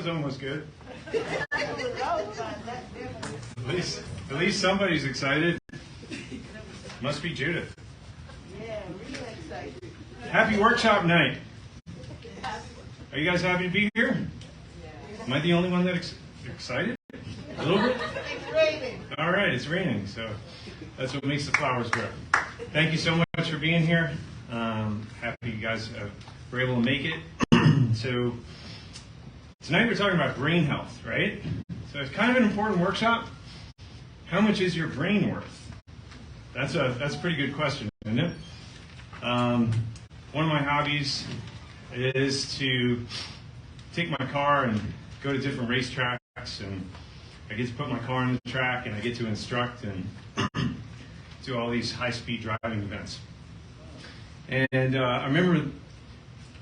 tone was good. At least somebody's excited. Must be Judith. Yeah, really excited. Happy workshop night. Are you guys happy to be here? Am I the only one that's excited? A little bit? It's raining. All right, it's raining, so that's what makes the flowers grow. Thank you so much for being here. Happy you guys were able to make it. So tonight we're talking about brain health, right? So it's kind of an important workshop. How much is your brain worth? That's a pretty good question, isn't it? One of my hobbies is to take my car and go to different racetracks, and I get to put my car on the track, and I get to instruct and do all these high-speed driving events. And I remember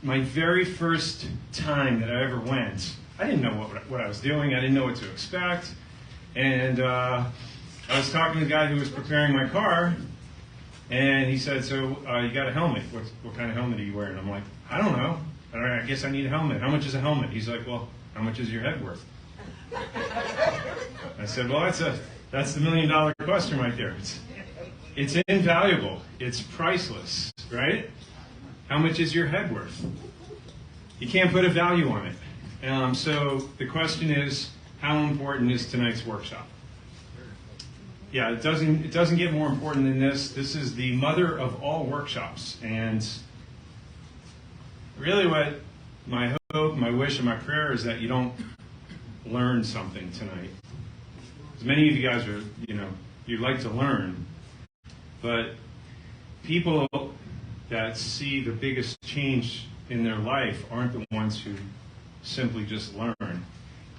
my very first time that I ever went, I didn't know what I was doing. I didn't know what to expect. And I was talking to the guy who was preparing my car, and he said, so you got a helmet. What kind of helmet are you wearing? I'm like, I don't know. I guess I need a helmet. How much is a helmet? He's like, well, how much is your head worth? I said, well, that's the $1 million question right there. It's invaluable. It's priceless, right? How much is your head worth? You can't put a value on it. So the question is, how important is tonight's workshop? Yeah, it doesn't get more important than this. This is the mother of all workshops. And really what my hope, my wish, and my prayer is that you don't learn something tonight. As many of you guys are, you'd like to learn. But people that see the biggest change in their life aren't the ones who simply just learn.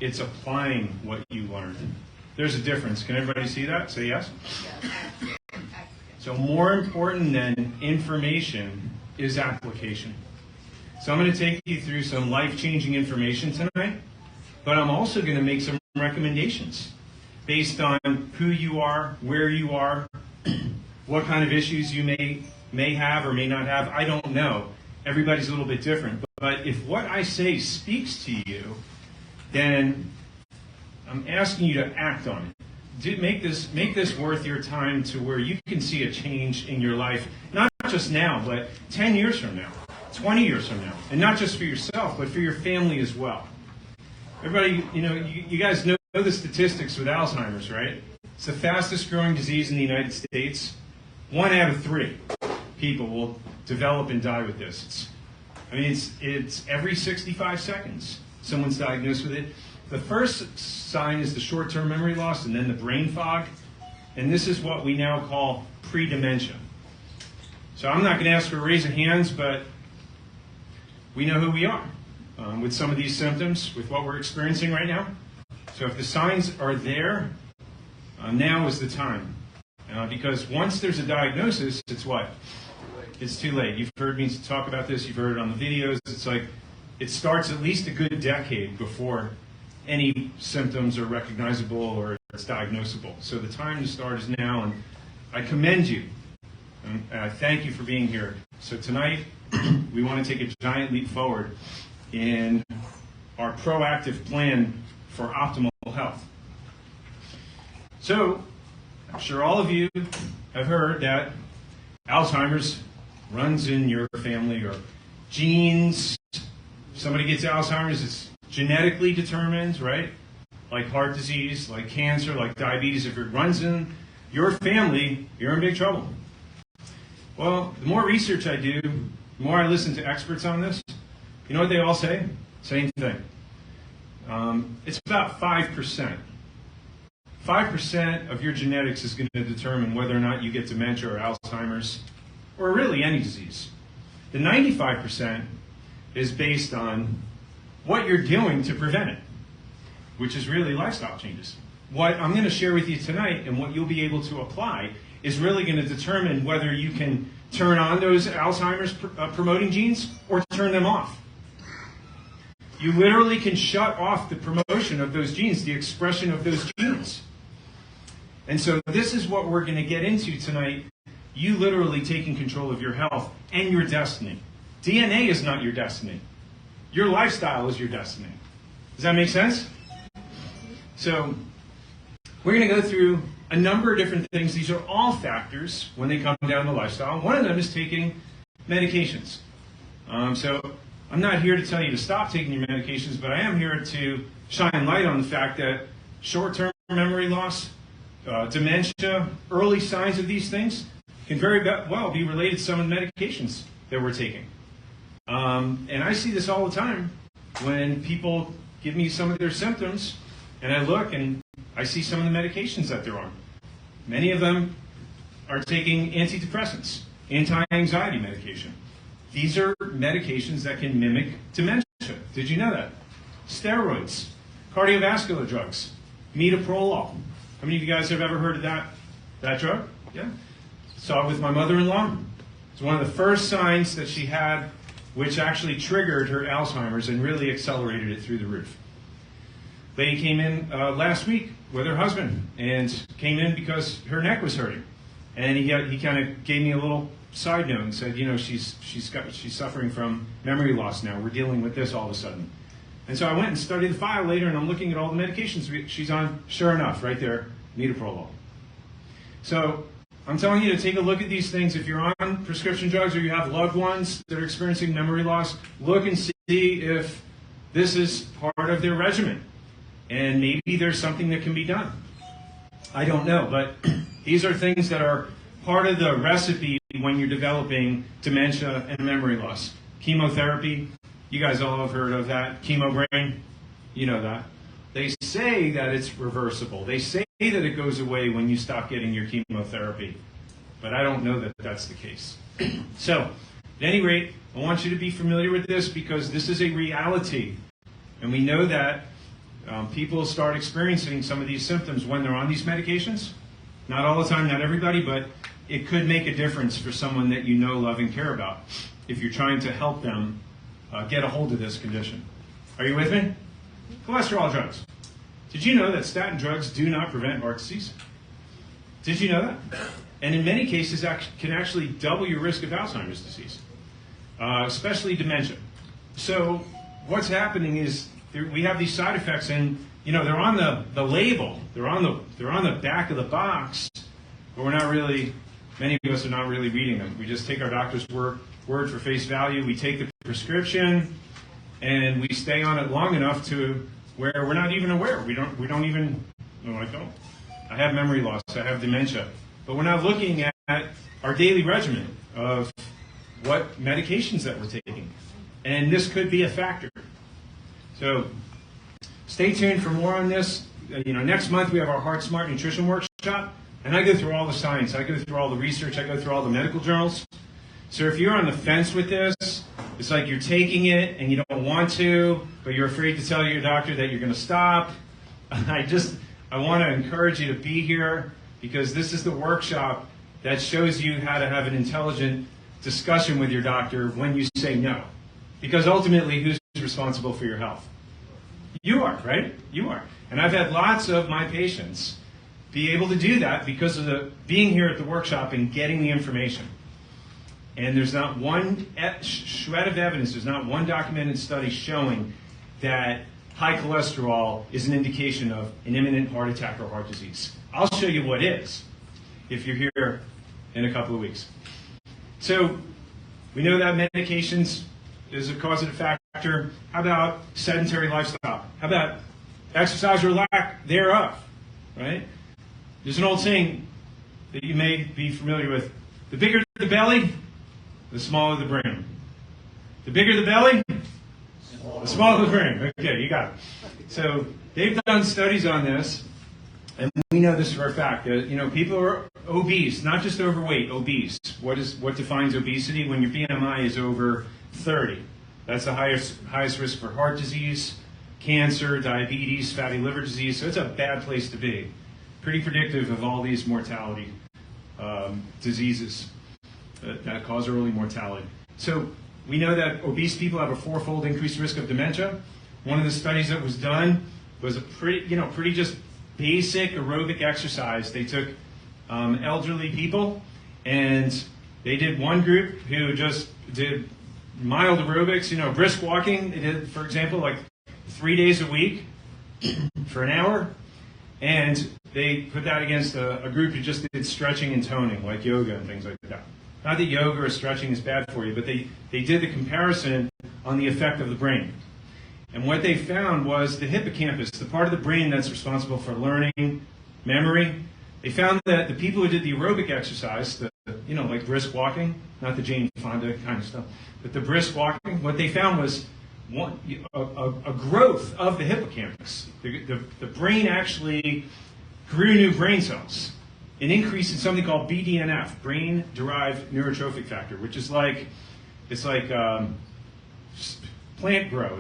It's applying what you learned. There's a difference. Can everybody see that? Say yes. So more important than information is application. So I'm going to take you through some life-changing information tonight, but I'm also going to make some recommendations based on who you are, where you are, what kind of issues you may have or may not have. I don't know. Everybody's a little bit different. But if what I say speaks to you, then I'm asking you to act on it. Make this worth your time to where you can see a change in your life, not just now, but 10 years from now, 20 years from now. And not just for yourself, but for your family as well. Everybody, you guys know the statistics with Alzheimer's, right? It's the fastest growing disease in the United States. 1 out of 3 people will develop and die with this. It's every 65 seconds someone's diagnosed with it. The first sign is the short-term memory loss and then the brain fog. And this is what we now call pre-dementia. So I'm not going to ask for a raise of hands, but we know who we are with some of these symptoms, with what we're experiencing right now. So if the signs are there, now is the time. Because once there's a diagnosis, it's what? It's too late. You've heard me talk about this. You've heard it on the videos. It's like it starts at least a good decade before any symptoms are recognizable or it's diagnosable. So the time to start is now, and I commend you. And I thank you for being here. So tonight, we want to take a giant leap forward in our proactive plan for optimal health. So, I'm sure all of you have heard that Alzheimer's runs in your family or genes. If somebody gets Alzheimer's, it's genetically determined, right? Like heart disease, like cancer, like diabetes. If it runs in your family, you're in big trouble. Well, the more research I do, the more I listen to experts on this, you know what they all say? Same thing. It's about 5%. 5% of your genetics is going to determine whether or not you get dementia or Alzheimer's, or really any disease. The 95% is based on what you're doing to prevent it, which is really lifestyle changes. What I'm going to share with you tonight and what you'll be able to apply is really going to determine whether you can turn on those Alzheimer's promoting genes or turn them off. You literally can shut off the promotion of those genes, the expression of those genes. And so this is what we're going to get into tonight. You literally taking control of your health and your destiny. DNA is not your destiny. Your lifestyle is your destiny. Does that make sense? So we're going to go through a number of different things. These are all factors when they come down to lifestyle. One of them is taking medications. So I'm not here to tell you to stop taking your medications, but I am here to shine light on the fact that short-term memory loss, dementia, early signs of these things can very well be related to some of the medications that we're taking. And I see this all the time when people give me some of their symptoms, and I look and I see some of the medications that they're on. Many of them are taking antidepressants, anti-anxiety medication. These are medications that can mimic dementia. Did you know that? Steroids, cardiovascular drugs, metoprolol. How many of you guys have ever heard of that drug? Yeah. Saw it with my mother-in-law. It's one of the first signs that she had, which actually triggered her Alzheimer's and really accelerated it through the roof. Lady came in last week with her husband and came in because her neck was hurting. And he kind of gave me a little side note and said, she's suffering from memory loss now. We're dealing with this all of a sudden. And so I went and studied the file later, and I'm looking at all the medications she's on. Sure enough, right there, metoprolol. So I'm telling you to take a look at these things. If you're on prescription drugs or you have loved ones that are experiencing memory loss, look and see if this is part of their regimen. And maybe there's something that can be done. I don't know, but these are things that are part of the recipe when you're developing dementia and memory loss. Chemotherapy, you guys all have heard of that. Chemo brain, you know that. They say that it's reversible. They say that it goes away when you stop getting your chemotherapy. But I don't know that that's the case. So, at any rate, I want you to be familiar with this because this is a reality. And we know that people start experiencing some of these symptoms when they're on these medications. Not all the time, not everybody, but it could make a difference for someone that you know, love, and care about if you're trying to help them get a hold of this condition. Are you with me? Cholesterol drugs. Did you know that statin drugs do not prevent heart disease? Did you know that? And in many cases can actually double your risk of Alzheimer's disease, especially dementia. So what's happening is we have these side effects, and they're on the label, they're on the back of the box, but many of us are not really reading them. We just take our doctor's word for face value. We take the prescription, and we stay on it long enough to where we're not even aware. We don't even. No, I don't. I have memory loss. I have dementia, but we're not looking at our daily regimen of what medications that we're taking, and this could be a factor. So stay tuned for more on this. Next month we have our Heart Smart Nutrition Workshop, and I go through all the science. I go through all the research. I go through all the medical journals. So if you're on the fence with this, it's like you're taking it and you don't want to, but you're afraid to tell your doctor that you're going to stop. I want to encourage you to be here because this is the workshop that shows you how to have an intelligent discussion with your doctor when you say no. Because ultimately, who's responsible for your health? You are, right? You are. And I've had lots of my patients be able to do that because of being here at the workshop and getting the information. And there's not one shred of evidence, there's not one documented study showing that high cholesterol is an indication of an imminent heart attack or heart disease. I'll show you what is if you're here in a couple of weeks. So we know that medications is a causative factor. How about sedentary lifestyle? How about exercise or lack thereof? Right? There's an old saying that you may be familiar with. The bigger the belly, the smaller the brain. The bigger the belly, the smaller the brain. Okay, you got it. So they've done studies on this, and we know this for a fact. People are obese, not just overweight, obese. What defines obesity? When your BMI is over 30. That's the highest risk for heart disease, cancer, diabetes, fatty liver disease. So it's a bad place to be. Pretty predictive of all these mortality diseases that cause early mortality. So we know that obese people have a 4-fold increased risk of dementia. One of the studies that was done was a pretty just basic aerobic exercise. They took elderly people and they did one group who just did mild aerobics, brisk walking. They did, for example, like 3 days a week for an hour, and they put that against a group who just did stretching and toning, like yoga and things like that. Not that yoga or stretching is bad for you, but they did the comparison on the effect of the brain. And what they found was the hippocampus, the part of the brain that's responsible for learning, memory. They found that the people who did the aerobic exercise, like brisk walking, not the Jane Fonda kind of stuff, but the brisk walking, what they found was a growth of the hippocampus. The brain actually grew new brain cells. An increase in something called BDNF, brain-derived neurotrophic factor, which is plant grow.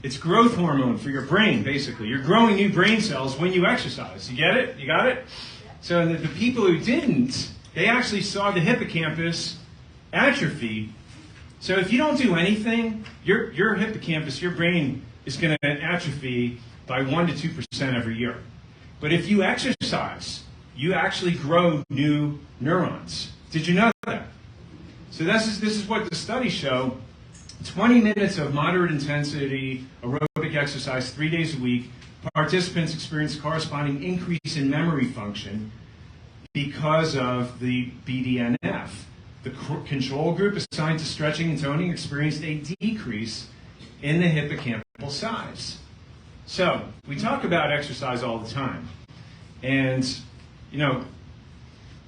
It's growth hormone for your brain, basically. You're growing new brain cells when you exercise. You get it? You got it? So the people who didn't, they actually saw the hippocampus atrophy. So if you don't do anything, your hippocampus, your brain, is going to atrophy by 1 to 2% every year. But if you exercise, you actually grow new neurons. Did you know that? So this is what the studies show. 20 minutes of moderate intensity aerobic exercise 3 days a week, participants experience corresponding increase in memory function because of the BDNF. The control group assigned to stretching and toning experienced a decrease in the hippocampal size. So, we talk about exercise all the time. And,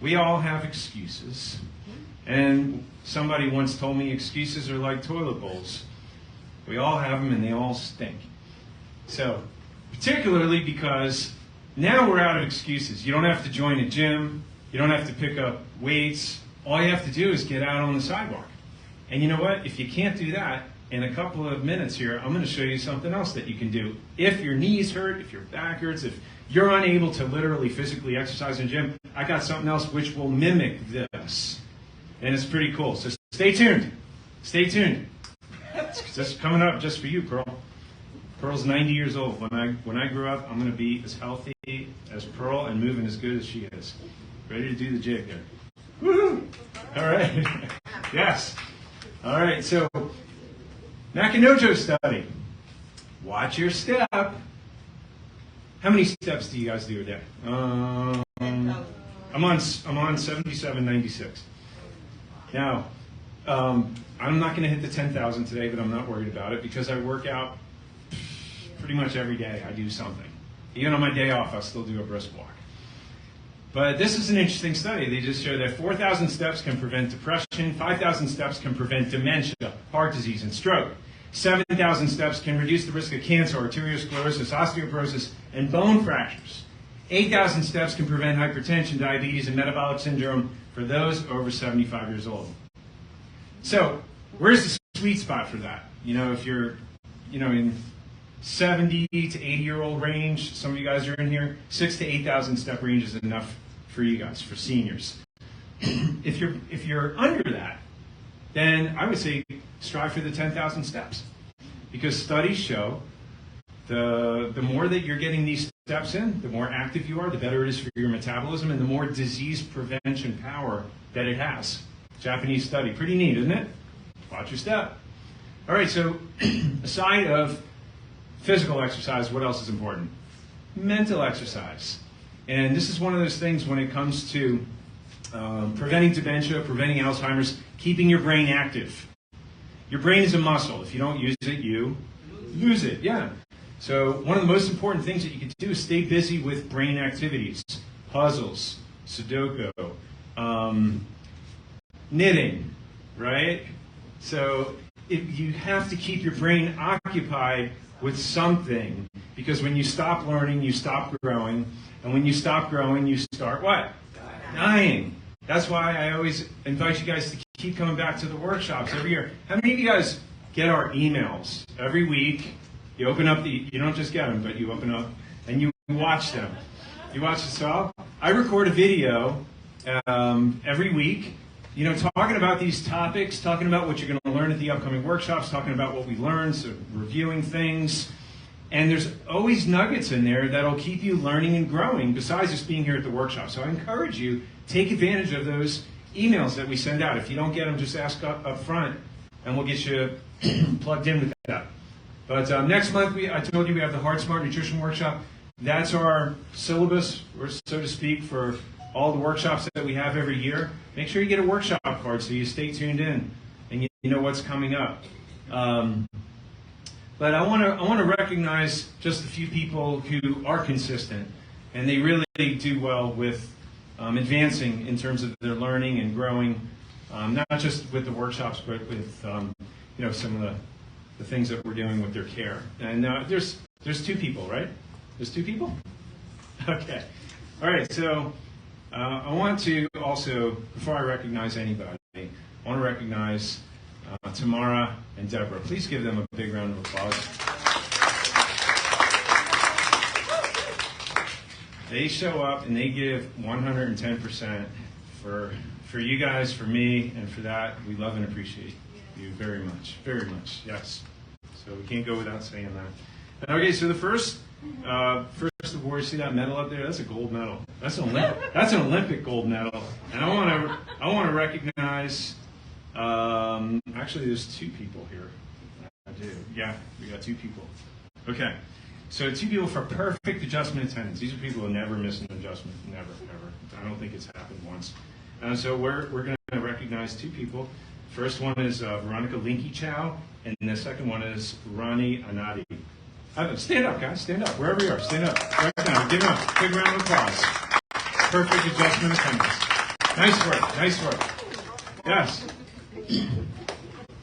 we all have excuses. And somebody once told me excuses are like toilet bowls. We all have them and they all stink. So, particularly because now we're out of excuses. You don't have to join a gym. You don't have to pick up weights. All you have to do is get out on the sidewalk. And you know what? If you can't do that, in a couple of minutes here, I'm going to show you something else that you can do. If your knees hurt, if your back hurts, if you're unable to literally physically exercise in the gym, I got something else which will mimic this. And it's pretty cool. So stay tuned. Stay tuned. This is coming up just for you, Pearl. Pearl's 90 years old. When I grow up, I'm going to be as healthy as Pearl and moving as good as she is. Ready to do the jig there. Woohoo! All right. Yes. All right. So, Nakanojo study. Watch your step. How many steps do you guys do a day? I'm on 7796. Now, I'm not going to hit the 10,000 today, but I'm not worried about it because I work out pretty much every day. I do something. Even on my day off, I'll still do a brisk walk. But this is an interesting study. They just show that 4,000 steps can prevent depression, 5,000 steps can prevent dementia, heart disease, and stroke. 7,000 steps can reduce the risk of cancer, arteriosclerosis, osteoporosis, and bone fractures. 8,000 steps can prevent hypertension, diabetes, and metabolic syndrome for those over 75 years old. So, where's the sweet spot for that? If you're, in 70 to 80-year-old range, some of you guys are in here, 6,000 to 8,000 step range is enough for you guys, for seniors. If you're under that, then I would say strive for the 10,000 steps. Because studies show the more that you're getting these steps in, the more active you are, the better it is for your metabolism, and the more disease prevention power that it has. Japanese study. Pretty neat, isn't it? Watch your step. All right, so aside of physical exercise, what else is important? Mental exercise. And this is one of those things when it comes to preventing dementia, preventing Alzheimer's, keeping your brain active. Your brain is a muscle. If you don't use it, you lose it. Yeah. So one of the most important things that you can do is stay busy with brain activities. Puzzles, Sudoku, knitting, right? So you have to keep your brain occupied with something, because when you stop learning, you stop growing, and when you stop growing, you start what? Dying. That's why I always invite you guys to keep coming back to the workshops every year. How many of you guys get our emails every week? You open up you don't just get them, but you open up and you watch them. You watch it. So I record a video every week, talking about these topics, talking about what you're going to learn at the upcoming workshops, talking about what we learned, so reviewing things. And there's always nuggets in there that'll keep you learning and growing besides just being here at the workshop. So I encourage you, take advantage of those emails that we send out. If you don't get them, just ask up front, and we'll get you plugged in with that. But next month, I told you we have the Heart Smart Nutrition Workshop. That's our syllabus, or so to speak, for all the workshops that we have every year. Make sure you get a workshop card so you stay tuned in and you know what's coming up. But I want to recognize just a few people who are consistent, and they really do well with advancing in terms of their learning and growing, not just with the workshops, but with some of the things that we're doing with their care. And there's two people, right? There's two people? Okay. All right, so I want to also, before I recognize anybody, I want to recognize Tamara and Deborah. Please give them a big round of applause. They show up and they give 110% for you guys, for me, and for that. We love and appreciate you very much, yes. So we can't go without saying that. Okay, so the first award, see that medal up there? That's a gold medal. That's an Olympic gold medal. And I want to recognize. Actually, there's two people here. I do. Yeah, we got two people. Okay. So two people for perfect adjustment attendance. These are people who never miss an adjustment. Never, ever. I don't think it's happened once. So we're going to recognize two people. First one is Veronica Linky Chow, and the second one is Ronnie Anadi. Stand up, guys. Stand up. Wherever you are, stand up. Right now. Give them a big round of applause. Perfect adjustment attendance. Nice work. Nice work. Yes.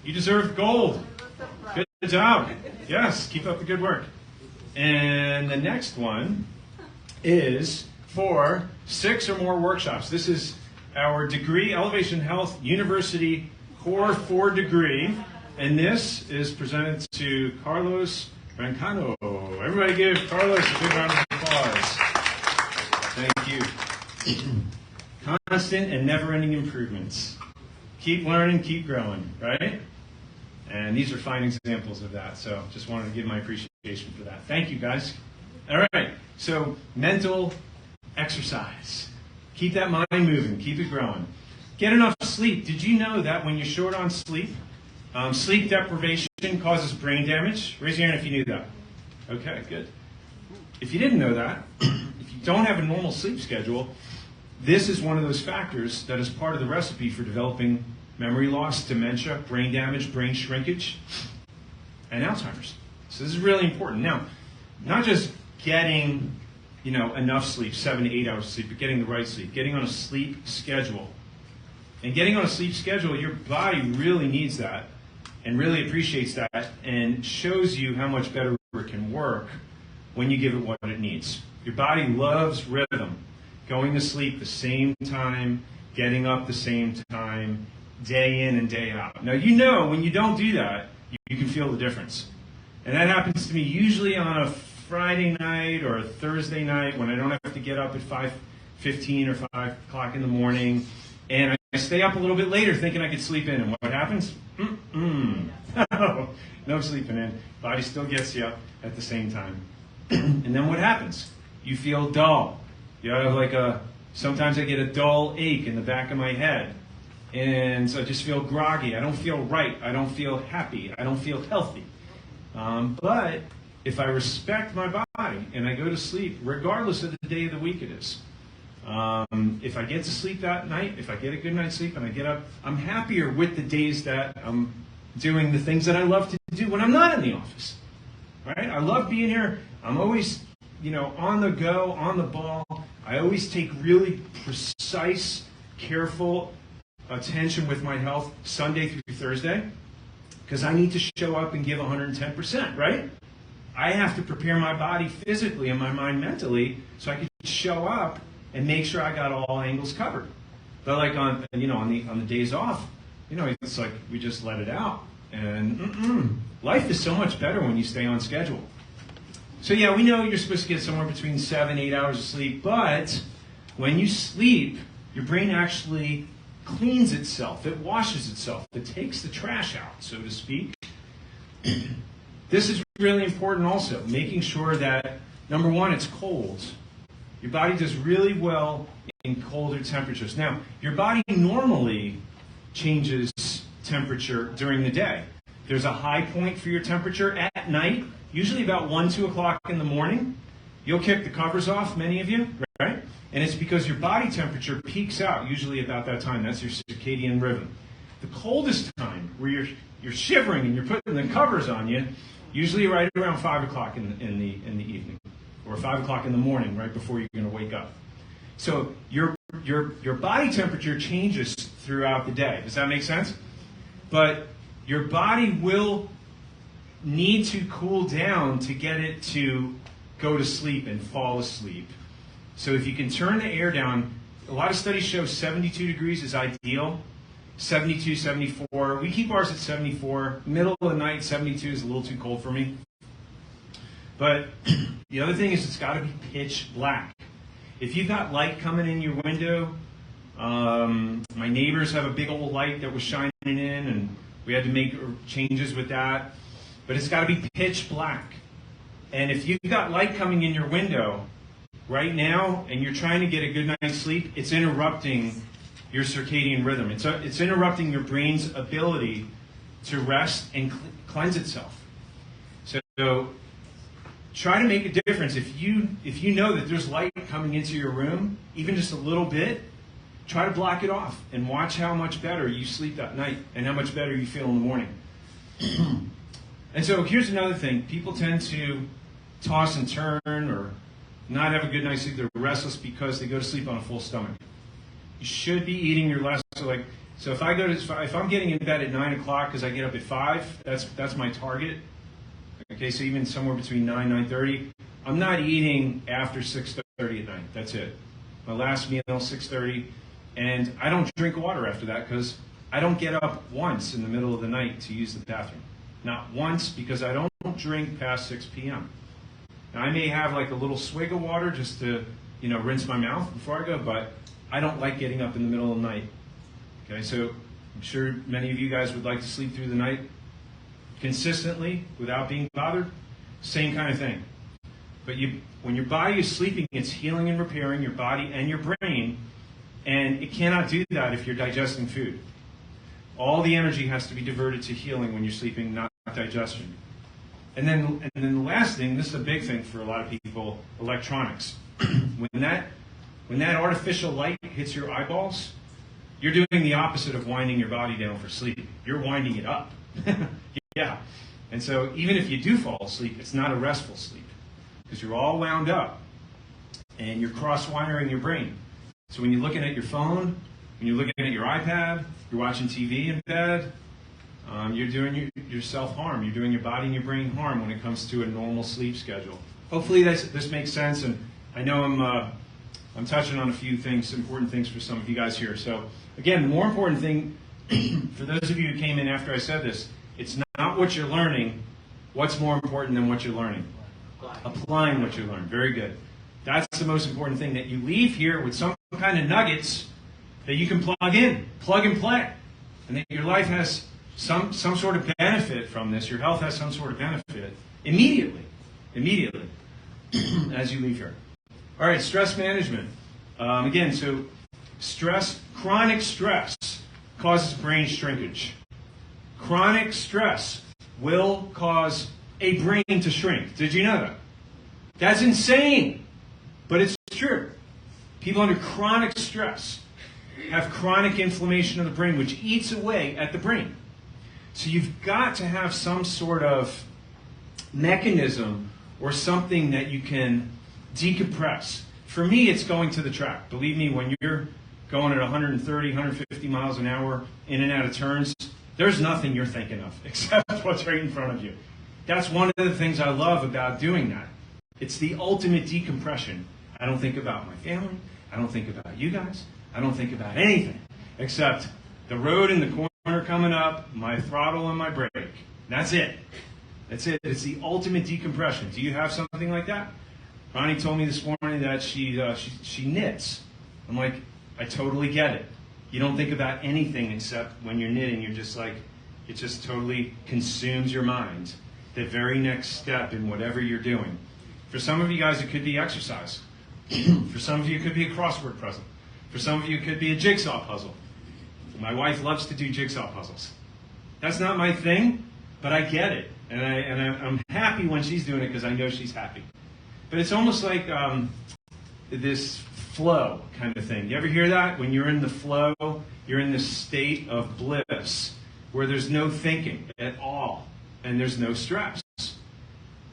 You deserve gold. Good job. Yes. Keep up the good work. And the next one is for 6 or more workshops. This is our degree, Elevation Health University Core 4 degree. And this is presented to Carlos Rancano. Everybody give Carlos a big round of applause. Thank you. Constant and never-ending improvements. Keep learning, keep growing, right? And these are fine examples of that. So just wanted to give my appreciation for that. Thank you, guys. All right. So mental exercise. Keep that mind moving. Keep it growing. Get enough sleep. Did you know that when you're short on sleep, sleep deprivation causes brain damage? Raise your hand if you knew that. Okay, good. If you didn't know that, if you don't have a normal sleep schedule, this is one of those factors that is part of the recipe for developing memory loss, dementia, brain damage, brain shrinkage, and Alzheimer's. So this is really important. Now, not just getting, enough sleep, 7 to 8 hours of sleep, but getting the right sleep, getting on a sleep schedule. And getting on a sleep schedule, your body really needs that and really appreciates that and shows you how much better it can work when you give it what it needs. Your body loves rhythm. Going to sleep the same time, getting up the same time, day in and day out. Now, when you don't do that, you can feel the difference. And that happens to me usually on a Friday night or a Thursday night when I don't have to get up at 5:15 or 5 o'clock in the morning. And I stay up a little bit later thinking I could sleep in. And what happens? No sleeping in. Body still gets you up at the same time. And then what happens? You feel dull. You have sometimes I get a dull ache in the back of my head. And so I just feel groggy. I don't feel right. I don't feel happy. I don't feel healthy. But if I respect my body and I go to sleep, regardless of the day of the week it is, if I get to sleep that night, if I get a good night's sleep and I get up, I'm happier with the days that I'm doing the things that I love to do when I'm not in the office. Right? I love being here. I'm always, on the go, on the ball. I always take really precise, careful attention with my health Sunday through Thursday because I need to show up and give 110%, right? I have to prepare my body physically and my mind mentally so I can show up and make sure I got all angles covered. But on the days off, it's like we just let it out. And life is so much better when you stay on schedule. So yeah, we know you're supposed to get somewhere between 7 and 8 hours of sleep, but when you sleep, your brain actually cleans itself. It washes itself. It takes the trash out, so to speak. This is really important also, making sure that, number one, it's cold. Your body does really well in colder temperatures. Now, your body normally changes temperature during the day. There's a high point for your temperature at night, usually about 1, 2 o'clock in the morning. You'll kick the covers off, many of you, right? And it's because your body temperature peaks out usually about that time. That's your circadian rhythm. The coldest time, where you're shivering and you're putting the covers on you, usually right around 5 o'clock in the evening, or 5 o'clock in the morning, right before you're going to wake up. So your body temperature changes throughout the day. Does that make sense? But your body will need to cool down to get it to go to sleep and fall asleep. So if you can turn the air down, a lot of studies show 72 degrees is ideal. 72, 74. We keep ours at 74. Middle of the night, 72 is a little too cold for me. But the other thing is it's got to be pitch black. If you've got light coming in your window, my neighbors have a big old light that was shining in, and we had to make changes with that. But it's got to be pitch black. And if you've got light coming in your window right now and you're trying to get a good night's sleep, it's interrupting your circadian rhythm. It's interrupting your brain's ability to rest and cleanse itself. So try to make a difference. If you know that there's light coming into your room, even just a little bit, try to block it off and watch how much better you sleep that night and how much better you feel in the morning. And so here's another thing. People tend to toss and turn or not have a good night's sleep. They're restless because they go to sleep on a full stomach. You should be eating your less. So if I'm getting in bed at 9 o'clock because I get up at 5, that's my target. Okay, so even somewhere between 9 and 9:30, I'm not eating after 6:30 at night. That's it. My last meal 6:30, and I don't drink water after that because I don't get up once in the middle of the night to use the bathroom. Not once, because I don't drink past 6 p.m. Now, I may have like a little swig of water just to, rinse my mouth before I go, but I don't like getting up in the middle of the night. Okay, so I'm sure many of you guys would like to sleep through the night consistently without being bothered. Same kind of thing. But when your body is sleeping, it's healing and repairing your body and your brain, and it cannot do that if you're digesting food. All the energy has to be diverted to healing when you're sleeping, not digestion. And then the last thing, this is a big thing for a lot of people, electronics. When that artificial light hits your eyeballs, you're doing the opposite of winding your body down for sleep. You're winding it up. Yeah. And so even if you do fall asleep, it's not a restful sleep because you're all wound up and you're cross-wiring your brain. So when you're looking at your phone, when you're looking at your iPad, you're watching TV in bed, you're doing your self-harm. You're doing your body and your brain harm when it comes to a normal sleep schedule. Hopefully this makes sense, and I know I'm touching on a few things, important things for some of you guys here. So again, the more important thing for those of you who came in after I said this, it's not what you're learning. What's more important than what you're learning? Applying what you learned. Very good. That's the most important thing, that you leave here with some kind of nuggets that you can plug in, plug and play, and that your life has some sort of benefit from this. Your health has some sort of benefit immediately, as you leave here. All right, stress management. Again, so chronic stress causes brain shrinkage. Chronic stress will cause a brain to shrink. Did you know that? That's insane, but it's true. People under chronic stress have chronic inflammation of the brain, which eats away at the brain. So you've got to have some sort of mechanism or something that you can decompress. For me, it's going to the track. Believe me, when you're going at 130, 150 miles an hour in and out of turns, there's nothing you're thinking of except what's right in front of you. That's one of the things I love about doing that. It's the ultimate decompression. I don't think about my family. I don't think about you guys. I don't think about anything except the road in the corner coming up, my throttle and my brake. That's it. That's it. It's the ultimate decompression. Do you have something like that? Ronnie told me this morning that she knits. I'm like, I totally get it. You don't think about anything except when you're knitting. You're just like, it just totally consumes your mind. The very next step in whatever you're doing. For some of you guys, it could be exercise. For some of you, it could be a crossword puzzle. For some of you, it could be a jigsaw puzzle. My wife loves to do jigsaw puzzles. That's not my thing, but I get it. And I'm happy when she's doing it because I know she's happy. But it's almost like this flow kind of thing. You ever hear that? When you're in the flow, you're in this state of bliss where there's no thinking at all and there's no stress.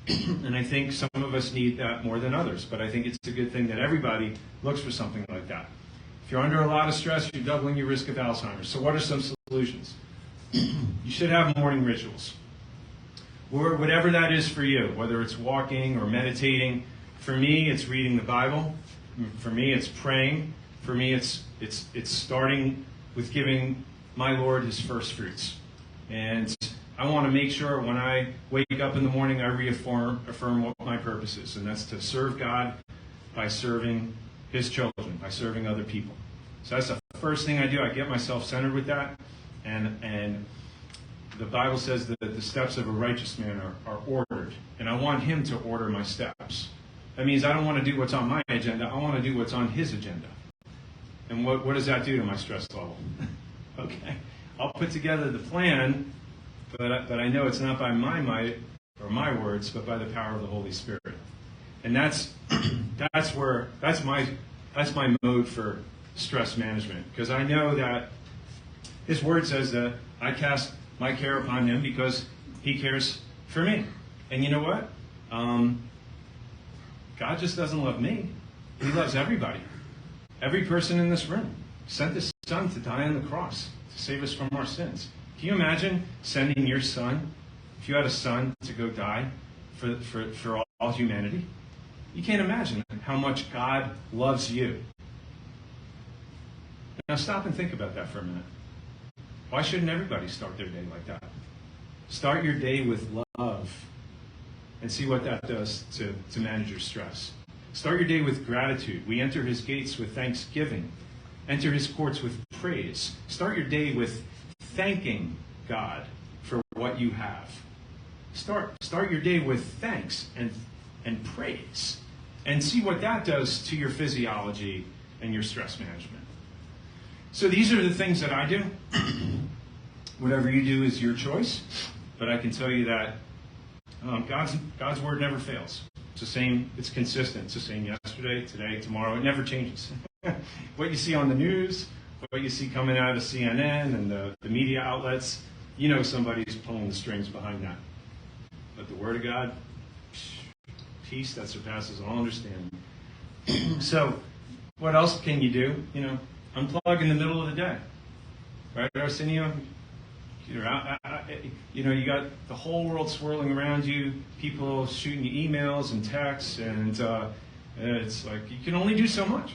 And I think some of us need that more than others, but I think it's a good thing that everybody looks for something like that. If you're under a lot of stress, you're doubling your risk of Alzheimer's. So what are some solutions? You should have morning rituals. Or whatever that is for you, whether it's walking or meditating. For me, it's reading the Bible. For me, it's praying. For me, it's starting with giving my Lord his first fruits. And I want to make sure when I wake up in the morning, I affirm what my purpose is. And that's to serve God by serving his children, by serving other people. So that's the first thing I do. I get myself centered with that. And the Bible says that the steps of a righteous man are ordered. And I want him to order my steps. That means I don't want to do what's on my agenda. I want to do what's on his agenda. And what does that do to my stress level? Okay. I'll put together the plan, but I know it's not by my might or my words, but by the power of the Holy Spirit. And that's my mode for stress management, because I know that his word says that I cast my care upon him because he cares for me. And you know what? God just doesn't love me. He loves everybody. Every person in this room sent his son to die on the cross to save us from our sins. Can you imagine sending your son, if you had a son, to go die for all humanity? You can't imagine how much God loves you. Now stop and think about that for a minute. Why shouldn't everybody start their day like that? Start your day with love and see what that does to manage your stress. Start your day with gratitude. We enter his gates with thanksgiving. Enter his courts with praise. Start your day with thanking God for what you have. Start your day with thanks and praise. And see what that does to your physiology and your stress management. So these are the things that I do. Whatever you do is your choice. But I can tell you that God's word never fails. It's the same. It's consistent. It's the same yesterday, today, tomorrow. It never changes. What you see on the news, what you see coming out of CNN and the media outlets, you know somebody's pulling the strings behind that. But the word of God, peace that surpasses all understanding. So, what else can you do? Unplug in the middle of the day. Right, Arsenio? You got the whole world swirling around you, people shooting you emails and texts, and it's like you can only do so much.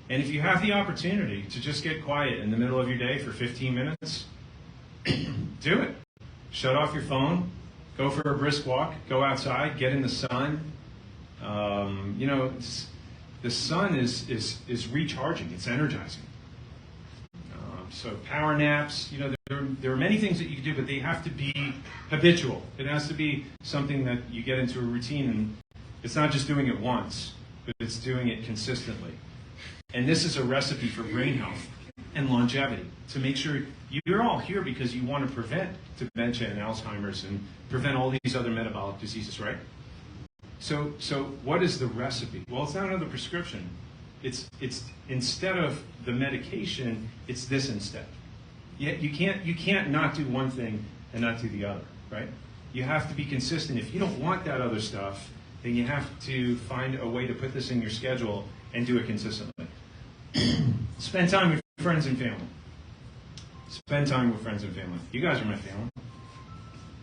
And if you have the opportunity to just get quiet in the middle of your day for 15 minutes, do it. Shut off your phone, go for a brisk walk, go outside, get in the sun. The sun is recharging, it's energizing. So power naps, there are many things that you can do, but they have to be habitual. It has to be something that you get into a routine, and it's not just doing it once, but it's doing it consistently. And this is a recipe for brain health and longevity, to make sure you're all here because you want to prevent dementia and Alzheimer's and prevent all these other metabolic diseases, right? So what is the recipe? Well, it's not another prescription. It's instead of the medication, it's this instead. You can't not do one thing and not do the other, right? You have to be consistent. If you don't want that other stuff, then you have to find a way to put this in your schedule and do it consistently. Spend time with friends and family. Spend time with friends and family. You guys are my family.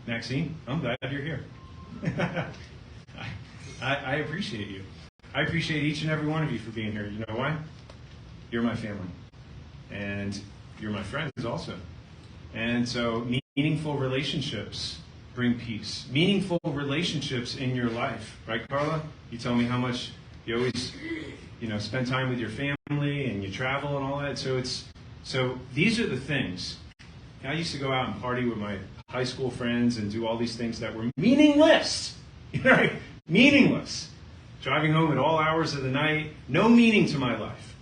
Maxine, I'm glad you're here. I appreciate you. I appreciate each and every one of you for being here. You know why? You're my family. And you're my friends also. And so meaningful relationships bring peace. Meaningful relationships in your life. Right, Carla? You tell me how much you always, spend time with your family and you travel and all that. So these are the things. I used to go out and party with my high school friends and do all these things that were meaningless. Right? Meaningless. driving home at all hours of the night, no meaning to my life.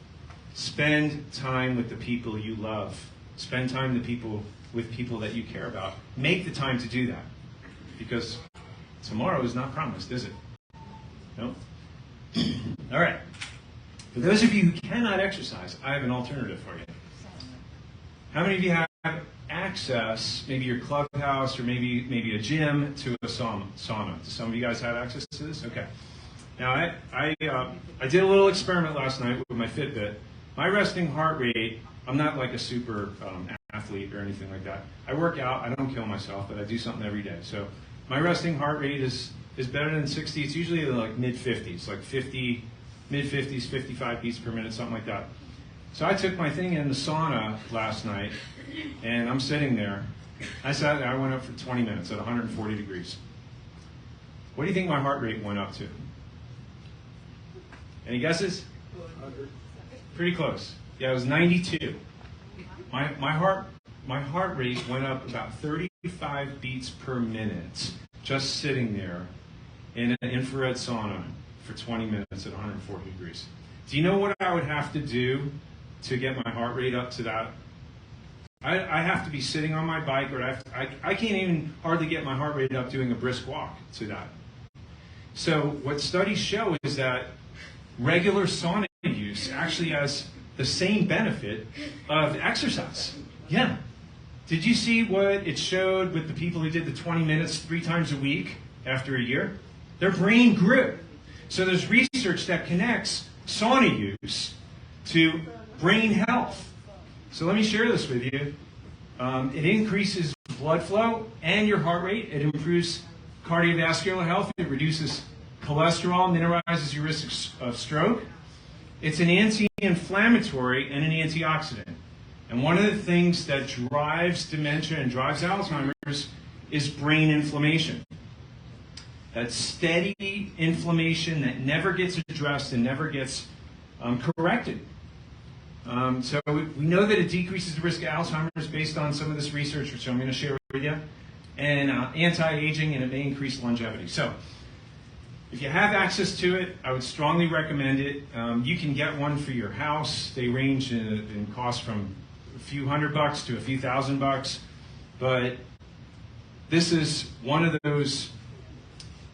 Spend time with the people you love. Spend time with people that you care about. Make the time to do that. Because tomorrow is not promised, is it? No? All right. For those of you who cannot exercise, I have an alternative for you. How many of you have access, maybe your clubhouse or maybe a gym, to a sauna? Do some of you guys have access to this? Okay. Now, I did a little experiment last night with my Fitbit. My resting heart rate, I'm not like a super athlete or anything like that. I work out, I don't kill myself, but I do something every day. So my resting heart rate is better than 60. It's usually like mid-50s, like 50, mid-50s, 55 beats per minute, something like that. So I took my thing in the sauna last night, and I'm sitting there. I sat there, I went up for 20 minutes at 140 degrees. What do you think my heart rate went up to? Any guesses? 100. Pretty close. Yeah, it was 92. My heart rate went up about 35 beats per minute just sitting there in an infrared sauna for 20 minutes at 140 degrees. Do you know what I would have to do to get my heart rate up to that? I have to be sitting on my bike, or I can't even hardly get my heart rate up doing a brisk walk to that. So what studies show is that regular sauna use actually has the same benefit of exercise. Yeah. Did you see what it showed with the people who did the 20 minutes 3 times a week after a year? Their brain grew. So there's research that connects sauna use to brain health. So let me share this with you. It increases blood flow and your heart rate. It improves cardiovascular health. It reduces cholesterol, minimizes your risk of stroke. It's an anti-inflammatory and an antioxidant. And one of the things that drives dementia and drives Alzheimer's is brain inflammation. That steady inflammation that never gets addressed and never gets corrected. So we know that it decreases the risk of Alzheimer's based on some of this research, which I'm going to share with you, and anti-aging, and it may increase longevity. So if you have access to it, I would strongly recommend it. You can get one for your house. They range in cost from a few $100 to a few $1,000, but this is one of those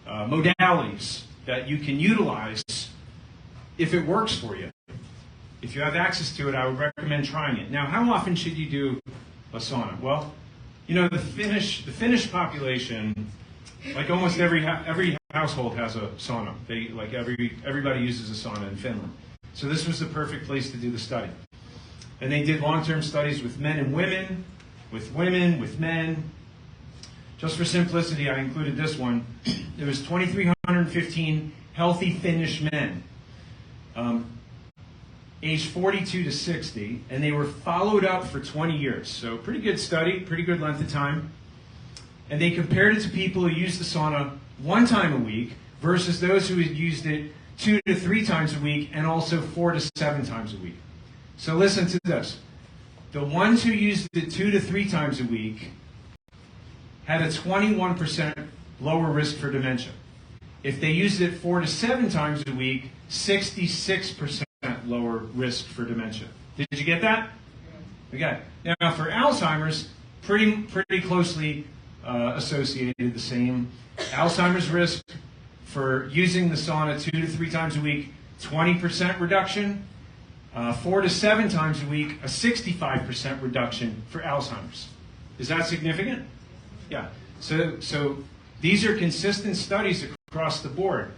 modalities that you can utilize if it works for you. If you have access to it, I would recommend trying it. Now, how often should you do a sauna? Well, you know, the Finnish population, like almost every household has a sauna. Everybody uses a sauna in Finland. So this was the perfect place to do the study. And they did long-term studies with men and women, with men. Just for simplicity, I included this one. There was 2,315 healthy Finnish men, aged 42 to 60, and they were followed up for 20 years. So pretty good study, pretty good length of time. And they compared it to people who used the sauna 1 time a week versus those who had used it 2 to 3 times a week and also 4 to 7 times a week. So listen to this. The ones who used it 2 to 3 times a week had a 21% lower risk for dementia. If they used it 4 to 7 times a week, 66% lower risk for dementia. Did you get that? Okay. Now for Alzheimer's, pretty closely associated, the same. Alzheimer's risk for using the sauna 2 to 3 times a week, 20% reduction. 4 to 7 times a week, a 65% reduction for Alzheimer's. Is that significant? Yeah. So these are consistent studies across the board.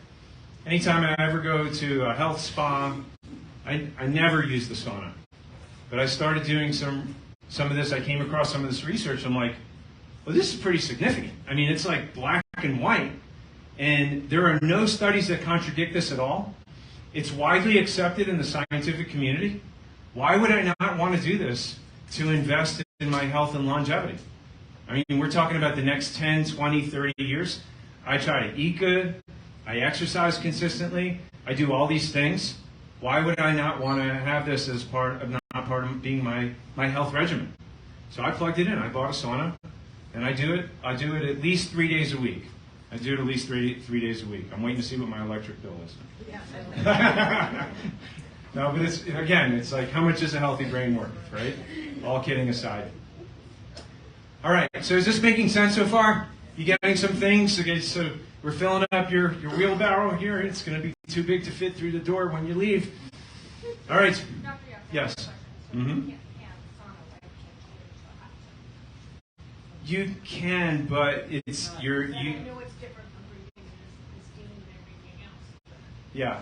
Anytime I ever go to a health spa, I never use the sauna. But I started doing some of this. I came across some of this research. I'm like, well, this is pretty significant. I mean, it's like black and white. And there are no studies that contradict this at all. It's widely accepted in the scientific community. Why would I not want to do this to invest in my health and longevity? I mean, we're talking about the next 10, 20, 30 years. I try to eat good. I exercise consistently. I do all these things. Why would I not want to have this as part of being my health regimen? So I plugged it in. I bought a sauna, and I do it at least 3 days a week. I do it at least three days a week. I'm waiting to see what my electric bill is. No, but it's like, how much is a healthy brain worth, right? All kidding aside. All right, so is this making sense so far? You getting some things? Okay, so we're filling up your wheelbarrow here. It's going to be too big to fit through the door when you leave. All right. Yes. Mm-hmm. You can, but it's I know it's different from breathing and steam and everything else. yeah.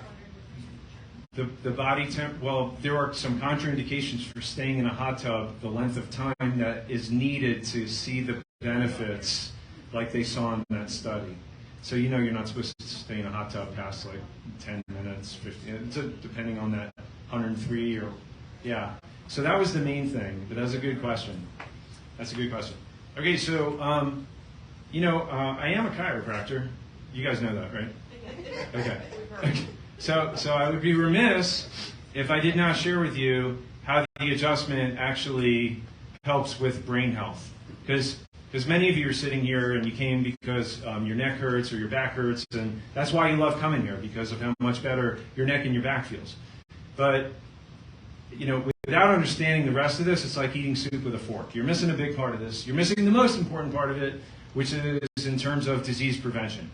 The body temp. Well, there are some contraindications for staying in a hot tub the length of time that is needed to see the benefits, like they saw in that study. So you're not supposed to stay in a hot tub past like 10 minutes, 15, depending on that 103 or yeah. So that was the main thing. But that's a good question. Okay, so I am a chiropractor. You guys know that, right? Okay. So I would be remiss if I did not share with you how the adjustment actually helps with brain health. Because many of you are sitting here and you came because your neck hurts or your back hurts, and that's why you love coming here, because of how much better your neck and your back feels. But, without understanding the rest of this, it's like eating soup with a fork. You're missing a big part of this. You're missing the most important part of it, which is in terms of disease prevention.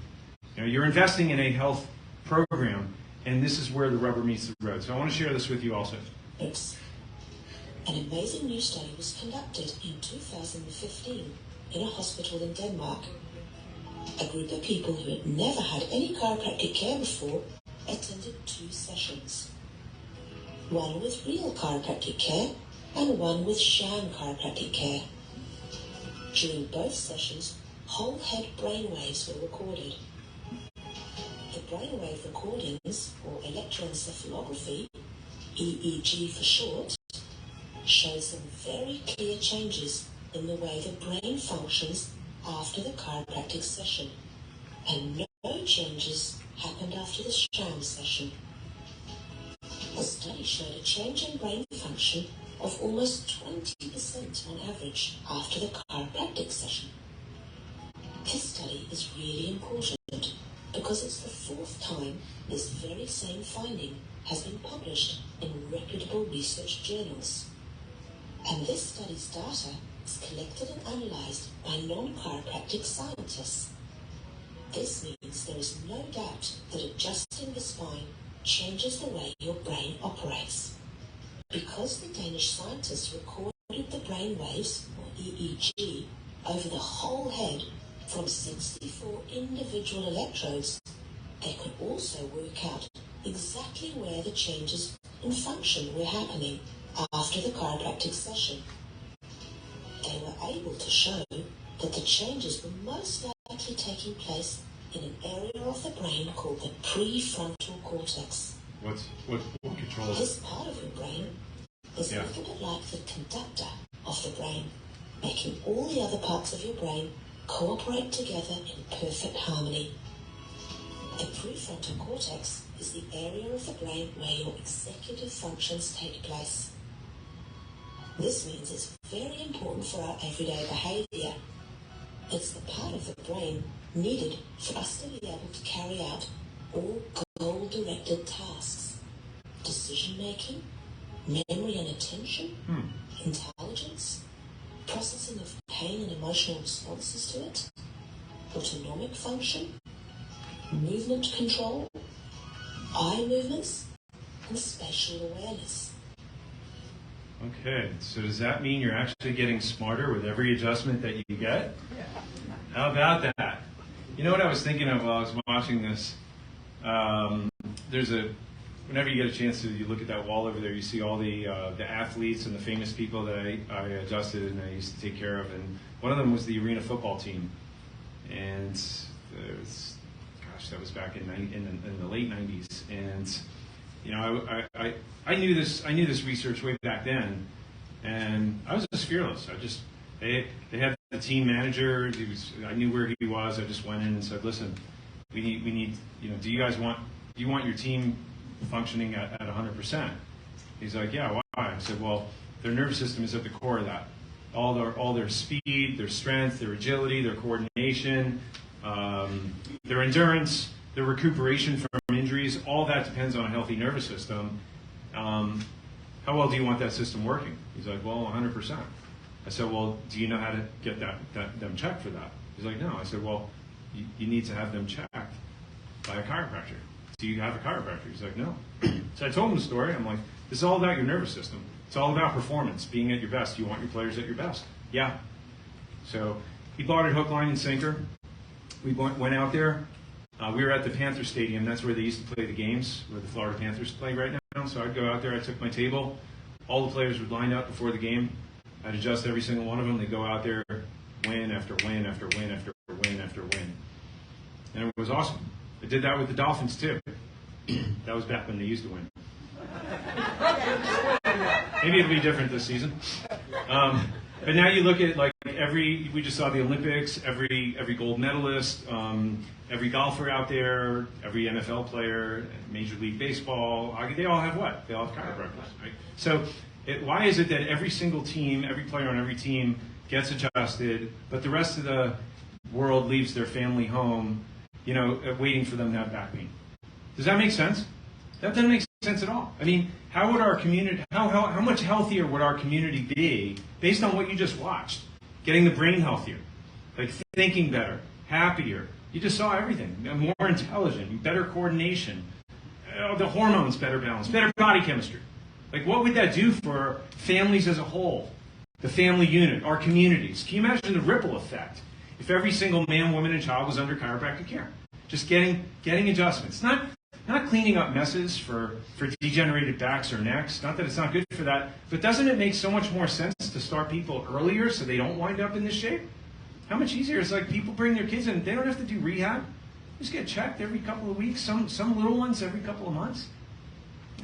You're investing in a health program, and this is where the rubber meets the road. So I want to share this with you also. An amazing new study was conducted in 2015 in a hospital in Denmark. A group of people who had never had any chiropractic care before attended 2 sessions. One with real chiropractic care and one with sham chiropractic care. During both sessions, whole head brainwaves were recorded. The brainwave recordings, or electroencephalography, EEG for short, showed some very clear changes in the way the brain functions after the chiropractic session, and no changes happened after the sham session. The study showed a change in brain function of almost 20% on average after the chiropractic session. This study is really important because it's the 4th time this very same finding has been published in reputable research journals. And this study's data is collected and analysed by non-chiropractic scientists. This means there is no doubt that adjusting the spine changes the way your brain operates. Because the Danish scientists recorded the brain waves, or EEG, over the whole head from 64 individual electrodes, they could also work out exactly where the changes in function were happening after the chiropractic session. They were able to show that the changes were most likely taking place in an area of the brain called the prefrontal cortex. What controls this part of your brain is a little bit like the conductor of the brain, making all the other parts of your brain cooperate together in perfect harmony. The prefrontal cortex is the area of the brain where your executive functions take place. This means it's very important for our everyday behavior. It's the part of the brain needed for us to be able to carry out all goal-directed tasks: decision-making, memory and attention, intelligence, processing of pain and emotional responses to it, autonomic function, movement control, eye movements, and spatial awareness. Okay, so does that mean you're actually getting smarter with every adjustment that you get? How about that? You know what I was thinking of while I was watching this? Whenever you get a chance to, you look at that wall over there, you see all the athletes and the famous people that I adjusted and I used to take care of, and one of them was the arena football team, and that was back in the late 90s, and I knew this research way back then, and I was just fearless. They had the team manager. I knew where he was. I just went in and said, "Listen, we need. Do you want your team functioning at 100%?" He's like, "Yeah, why?" I said, "Well, their nervous system is at the core of that. All their speed, their strength, their agility, their coordination, their endurance, their recuperation from injuries, all that depends on a healthy nervous system. How well do you want that system working? He's like, well, 100%. I said, well, do you know how to get them checked for that? He's like, no. I said, well, you need to have them checked by a chiropractor. Do you have a chiropractor? He's like, no. So I told him the story. I'm like, this is all about your nervous system. It's all about performance, being at your best. You want your players at your best. Yeah. So he bought it hook, line, and sinker. We went out there. We were at the Panther Stadium. That's where they used to play the games, where the Florida Panthers play right now. So I'd go out there. I took my table. All the players would line up before the game. I'd adjust every single one of them. They'd go out there, win after win after win after win after win. And it was awesome. I did that with the Dolphins, too. That was back when they used to win. Maybe it'll be different this season. But now you look at, like, we just saw the Olympics, every gold medalist, every golfer out there, every NFL player, Major League Baseball, they all have what? They all have chiropractors, right? So why is it that every single team, every player on every team gets adjusted, but the rest of the world leaves their family home, waiting for them to have back pain? Does that make sense? That doesn't make sense at all. I mean, how would our community, how much healthier would our community be based on what you just watched? Getting the brain healthier, like thinking better, happier. You just saw everything. More intelligent, better coordination, the hormones better balanced, better body chemistry. Like, what would that do for families as a whole? The family unit, our communities. Can you imagine the ripple effect if every single man, woman, and child was under chiropractic care? Just getting adjustments. Not cleaning up messes for degenerated backs or necks. Not that it's not good for that, but doesn't it make so much more sense to start people earlier so they don't wind up in this shape? How much easier? It's like people bring their kids in. They don't have to do rehab. Just get checked every couple of weeks. Some little ones every couple of months.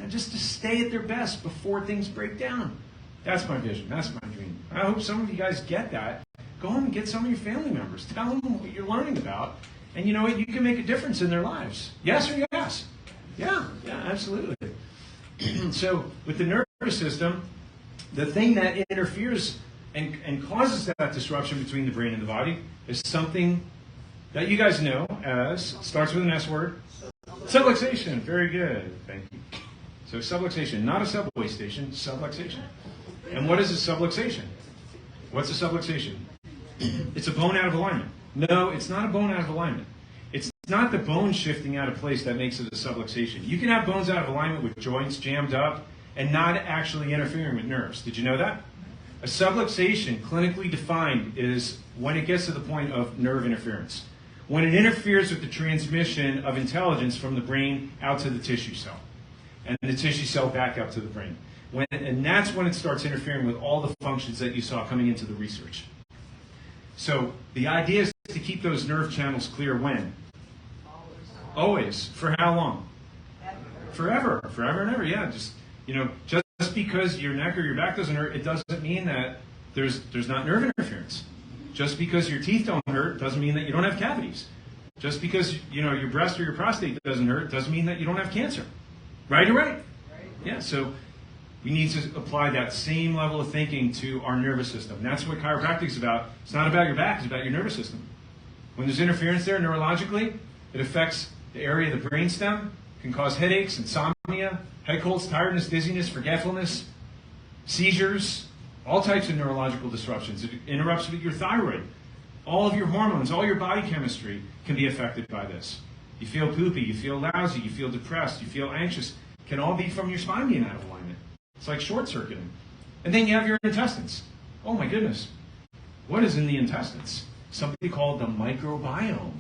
And just to stay at their best before things break down. That's my vision. That's my dream. I hope some of you guys get that. Go home and get some of your family members. Tell them what you're learning about. And you know what? You can make a difference in their lives. Yes or yes? Yeah, absolutely. So with the nervous system, the thing that interferes and causes that disruption between the brain and the body is something that you guys know as, starts with an S word, subluxation. Very good. Thank you. So subluxation, not a subway station, subluxation. And what is a subluxation? What's a subluxation? It's a bone out of alignment. No, it's not a bone out of alignment. It's not the bone shifting out of place that makes it a subluxation. You can have bones out of alignment with joints jammed up and not actually interfering with nerves. Did you know that? A subluxation, clinically defined, is when it gets to the point of nerve interference. When it interferes with the transmission of intelligence from the brain out to the tissue cell. And the tissue cell back up to the brain. And that's when it starts interfering with all the functions that you saw coming into the research. So the idea is to keep those nerve channels clear when? Always. For how long? Forever. Forever and ever. Yeah. Just because your neck or your back doesn't hurt, it doesn't mean that there's not nerve interference. Just because your teeth don't hurt doesn't mean that you don't have cavities. Just because your breast or your prostate doesn't hurt doesn't mean that you don't have cancer. Right or right? Yeah. So we need to apply that same level of thinking to our nervous system. That's what chiropractic is about. It's not about your back, it's about your nervous system. When there's interference there neurologically, it affects the area of the brainstem, can cause headaches, insomnia, head colds, tiredness, dizziness, forgetfulness, seizures, all types of neurological disruptions. It interrupts with your thyroid. All of your hormones, all your body chemistry can be affected by this. You feel poopy, you feel lousy, you feel depressed, you feel anxious. Can all be from your spine being out of alignment. It's like short-circuiting. And then you have your intestines. Oh my goodness. What is in the intestines? Something called the microbiome.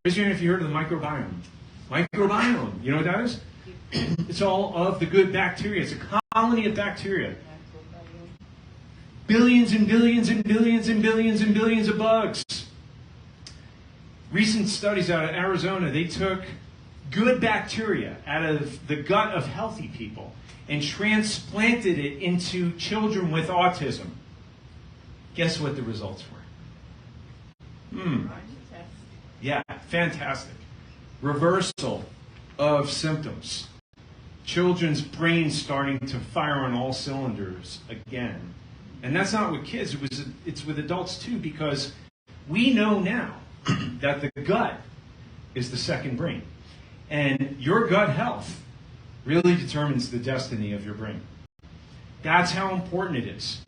Raise your hand if you heard of the microbiome. Microbiome. You know what that is? It's all of the good bacteria. It's a colony of bacteria. Billions and billions and billions and billions and billions of bugs. Recent studies out of Arizona, they took good bacteria out of the gut of healthy people and transplanted it into children with autism. Guess what the results were? Yeah, fantastic. Reversal of symptoms. Children's brains starting to fire on all cylinders again. And that's not with kids, it's with adults too, because we know now that the gut is the second brain. And your gut health really determines the destiny of your brain. That's how important it is.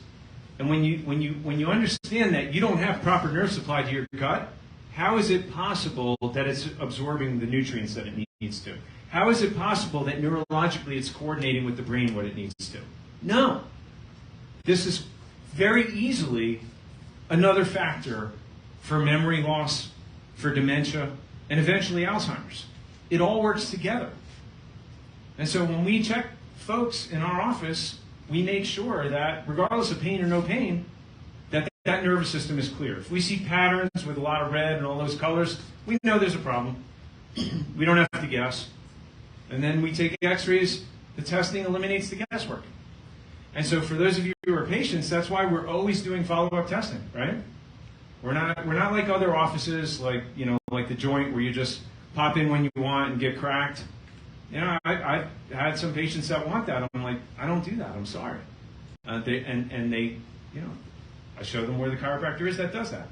And when you understand that you don't have proper nerve supply to your gut, how is it possible that it's absorbing the nutrients that it needs to? How is it possible that neurologically it's coordinating with the brain what it needs to? No. This is very easily another factor for memory loss, for dementia, and eventually Alzheimer's. It all works together. And so when we check folks in our office, we make sure that regardless of pain or no pain, that nervous system is clear. If we see patterns with a lot of red and all those colors, we know there's a problem. We don't have to guess. And then we take x-rays. The testing eliminates the guesswork. And so for those of you who are patients, that's why we're always doing follow-up testing, right? We're not like other offices, like the Joint, where you just pop in when you want and get cracked. I've had some patients that want that. I'm like, I don't do that. I'm sorry. They I show them where the chiropractor is that does that.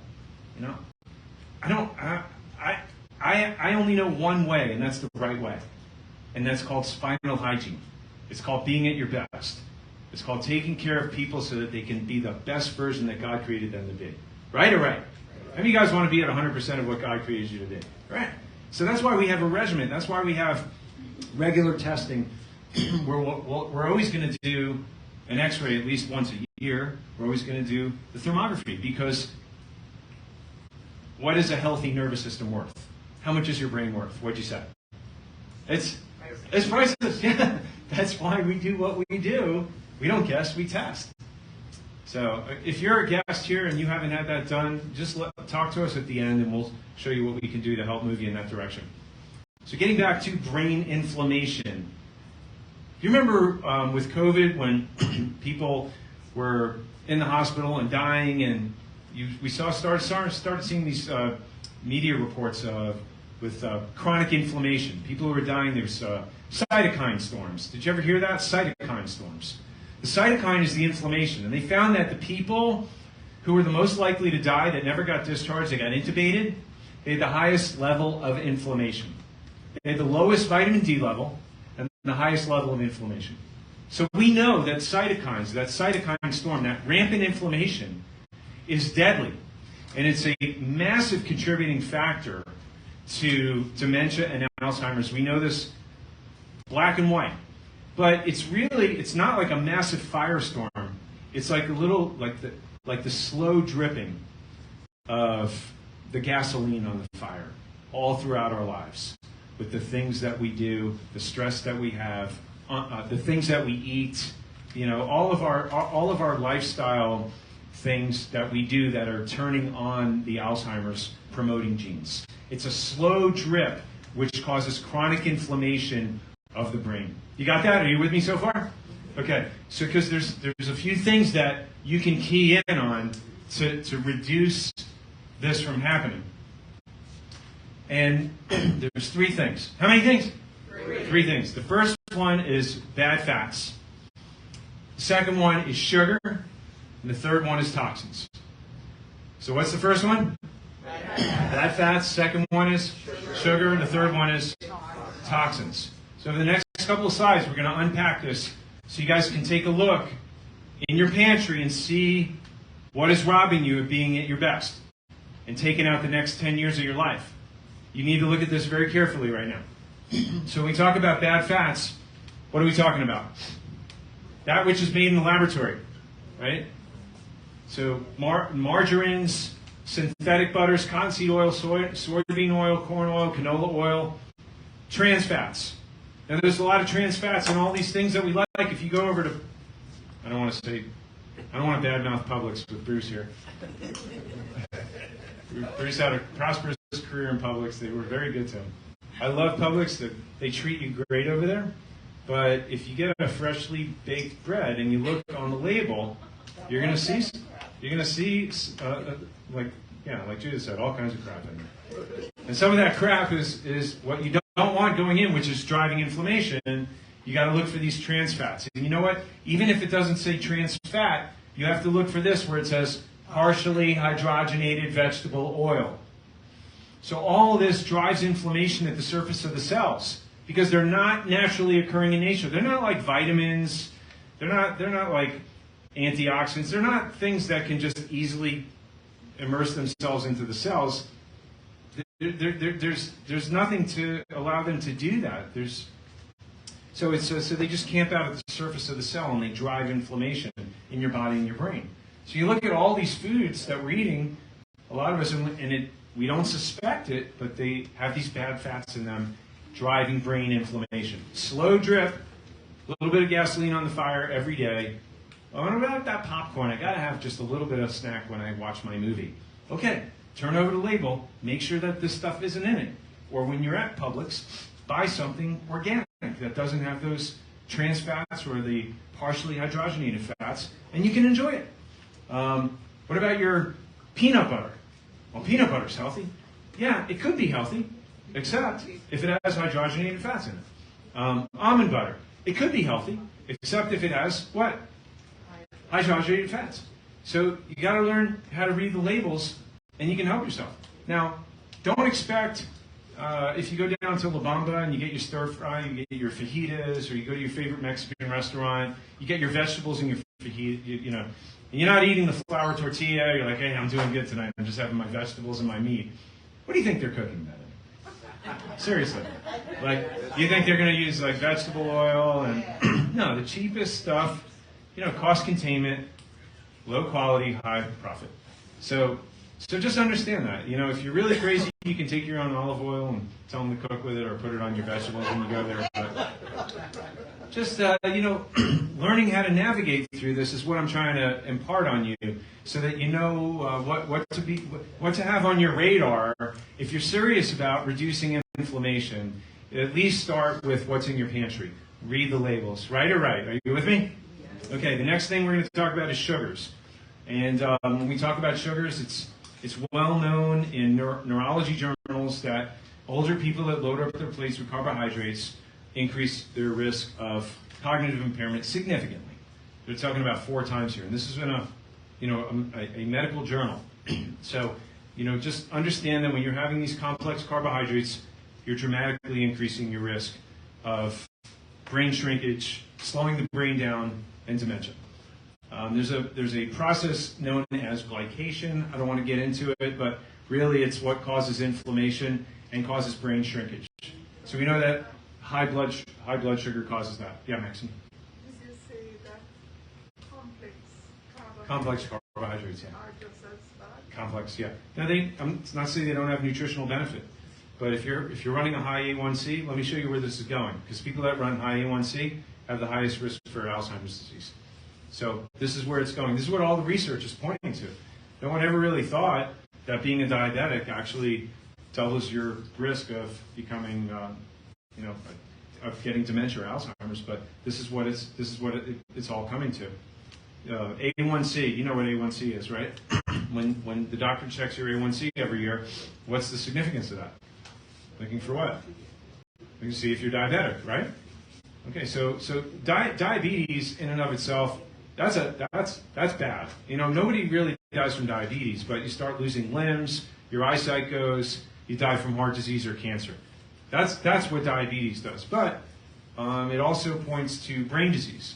I only know one way, and that's the right way. And that's called spinal hygiene. It's called being at your best. It's called taking care of people so that they can be the best version that God created them to be. Right or right? How many of you guys want to be at 100% of what God created you to be? Right. So that's why we have a regimen. That's why we have regular testing. We're always going to do an x-ray at least once a year. We're always going to do the thermography, because what is a healthy nervous system worth? How much is your brain worth? What'd you say? It's priceless. Yeah. That's why we do what we do. We don't guess, we test. So if you're a guest here and you haven't had that done, just talk to us at the end and we'll show you what we can do to help move you in that direction. So getting back to brain inflammation. Do you remember with COVID when people were in the hospital and dying, and we started seeing these media reports with chronic inflammation. People who were dying, there's cytokine storms. Did you ever hear that? Cytokine storms. The cytokine is the inflammation. And they found that the people who were the most likely to die that never got discharged, they got intubated, they had the highest level of inflammation. They had the lowest vitamin D level and the highest level of inflammation. So we know that cytokines, that cytokine storm, that rampant inflammation is deadly. And it's a massive contributing factor to dementia and Alzheimer's. We know this black and white. But it's not like a massive firestorm. It's like a little, like the slow dripping of the gasoline on the fire all throughout our lives. With the things that we do, the stress that we have, the things that we eat, all of our lifestyle things that we do that are turning on the Alzheimer's promoting genes. It's a slow drip which causes chronic inflammation of the brain. You got that? Are you with me so far? Okay. So because there's a few things that you can key in on to reduce this from happening. And there's three things. How many things? Three things. The first one is bad fats. The second one is sugar. And the third one is toxins. So what's the first one? Bad fats. Second one is sugar. And the third one is toxins. So for the next couple of slides, we're going to unpack this so you guys can take a look in your pantry and see what is robbing you of being at your best and taking out the next 10 years of your life. You need to look at this very carefully right now. So when we talk about bad fats, what are we talking about? That which is made in the laboratory, right? So margarines, synthetic butters, cottonseed oil, soybean oil, corn oil, canola oil, trans fats. Now there's a lot of trans fats in all these things that we like. If you go over to, I don't want to badmouth Publix with Bruce here. Bruce had a prosperous career in Publix. They were very good to him. I love Publix. They treat you great over there. But if you get a freshly baked bread and you look on the label, you're going to see like Judith said, all kinds of crap in there. And some of that crap is what you don't want going in, which is driving inflammation. You got to look for these trans fats. And you know what? Even if it doesn't say trans fat, you have to look for this where it says partially hydrogenated vegetable oil. So all this drives inflammation at the surface of the cells because they're not naturally occurring in nature. They're not like vitamins. They're not like antioxidants. They're not things that can just easily immerse themselves into the cells. There's nothing to allow them to do that. So they just camp out at the surface of the cell and they drive inflammation in your body and your brain. So you look at all these foods that we're eating, a lot of us, we don't suspect it, but they have these bad fats in them, driving brain inflammation. Slow drip, a little bit of gasoline on the fire every day. Oh, what about that popcorn? I gotta have just a little bit of snack when I watch my movie. Okay, turn over the label, make sure that this stuff isn't in it. Or when you're at Publix, buy something organic that doesn't have those trans fats or the partially hydrogenated fats, and you can enjoy it. What about your peanut butter? Well, peanut butter's healthy. Yeah, it could be healthy, except if it has hydrogenated fats in it. Almond butter, it could be healthy, except if it has what? Hydrogenated fats. So you got to learn how to read the labels, and you can help yourself. Now, don't expect if you go down to La Bamba and you get your stir fry, you get your fajitas, or you go to your favorite Mexican restaurant, you get your vegetables and your fajita, and you're not eating the flour tortilla. You're like, hey, I'm doing good tonight. I'm just having my vegetables and my meat. What do you think they're cooking that in? Seriously. Like, you think they're going to use like vegetable oil? And no, the cheapest stuff, cost containment, low quality, high profit. So just understand that. If you're really crazy, you can take your own olive oil and tell them to cook with it or put it on your vegetables when you go there. But just, learning how to navigate through this is what I'm trying to impart on you so that you know what to have on your radar. If you're serious about reducing inflammation, at least start with what's in your pantry. Read the labels. Right or right? Are you with me? Okay, the next thing we're going to talk about is sugars. And when we talk about sugars, it's well known in neurology journals that older people that load up their plates with carbohydrates increase their risk of cognitive impairment significantly. They're talking about 4 times here, and this is in a medical journal. So, just understand that when you're having these complex carbohydrates, you're dramatically increasing your risk of brain shrinkage, slowing the brain down, and dementia. There's a process known as glycation. I don't want to get into it, but really it's what causes inflammation and causes brain shrinkage. So we know that high blood sugar causes that. Yeah, Maxine? Did you say that Complex carbohydrates, yeah. are just as bad? Complex, yeah. Now it's not saying they don't have nutritional benefit, but if you're running a high A1C, let me show you where this is going. Because people that run high A1C have the highest risk for Alzheimer's disease. So this is where it's going. This is what all the research is pointing to. No one ever really thought that being a diabetic actually doubles your risk of becoming, of getting dementia or Alzheimer's. But this is what it's all coming to. A1C, you know what A1C is, right? When the doctor checks your A1C every year, what's the significance of that? Looking for what? You can see if you're diabetic, right? Okay, so diabetes in and of itself, that's bad. Nobody really dies from diabetes, but you start losing limbs, your eyesight goes, you die from heart disease or cancer. That's what diabetes does. But it also points to brain disease.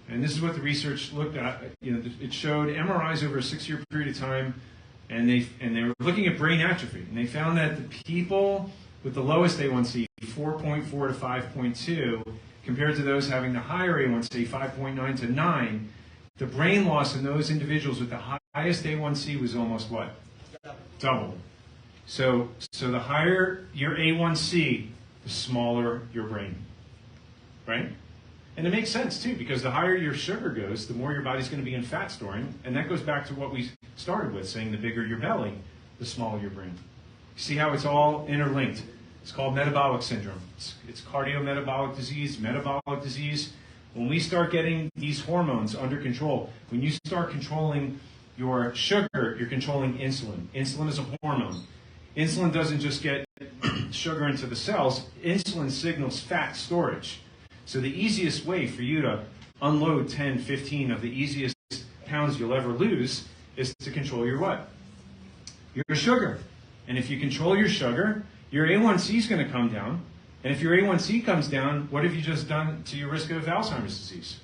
And this is what the research looked at. It showed MRIs over a 6-year period of time, and they were looking at brain atrophy. And they found that the people with the lowest A1C, 4.4 to 5.2, compared to those having the higher A1C, 5.9 to 9, the brain loss in those individuals with the highest A1C was almost what? Double. So the higher your A1C, the smaller your brain, right? And it makes sense too, because the higher your sugar goes, the more your body's going to be in fat storing, and that goes back to what we started with, saying the bigger your belly, the smaller your brain. See how it's all interlinked? It's called metabolic syndrome. It's cardiometabolic disease, metabolic disease. When we start getting these hormones under control, when you start controlling your sugar, you're controlling insulin. Insulin is a hormone. Insulin doesn't just get sugar into the cells. Insulin signals fat storage. So the easiest way for you to unload 10, 15 of the easiest pounds you'll ever lose is to control your what? Your sugar. And if you control your sugar, your A1C is going to come down. And if your A1C comes down, what have you just done to your risk of Alzheimer's disease?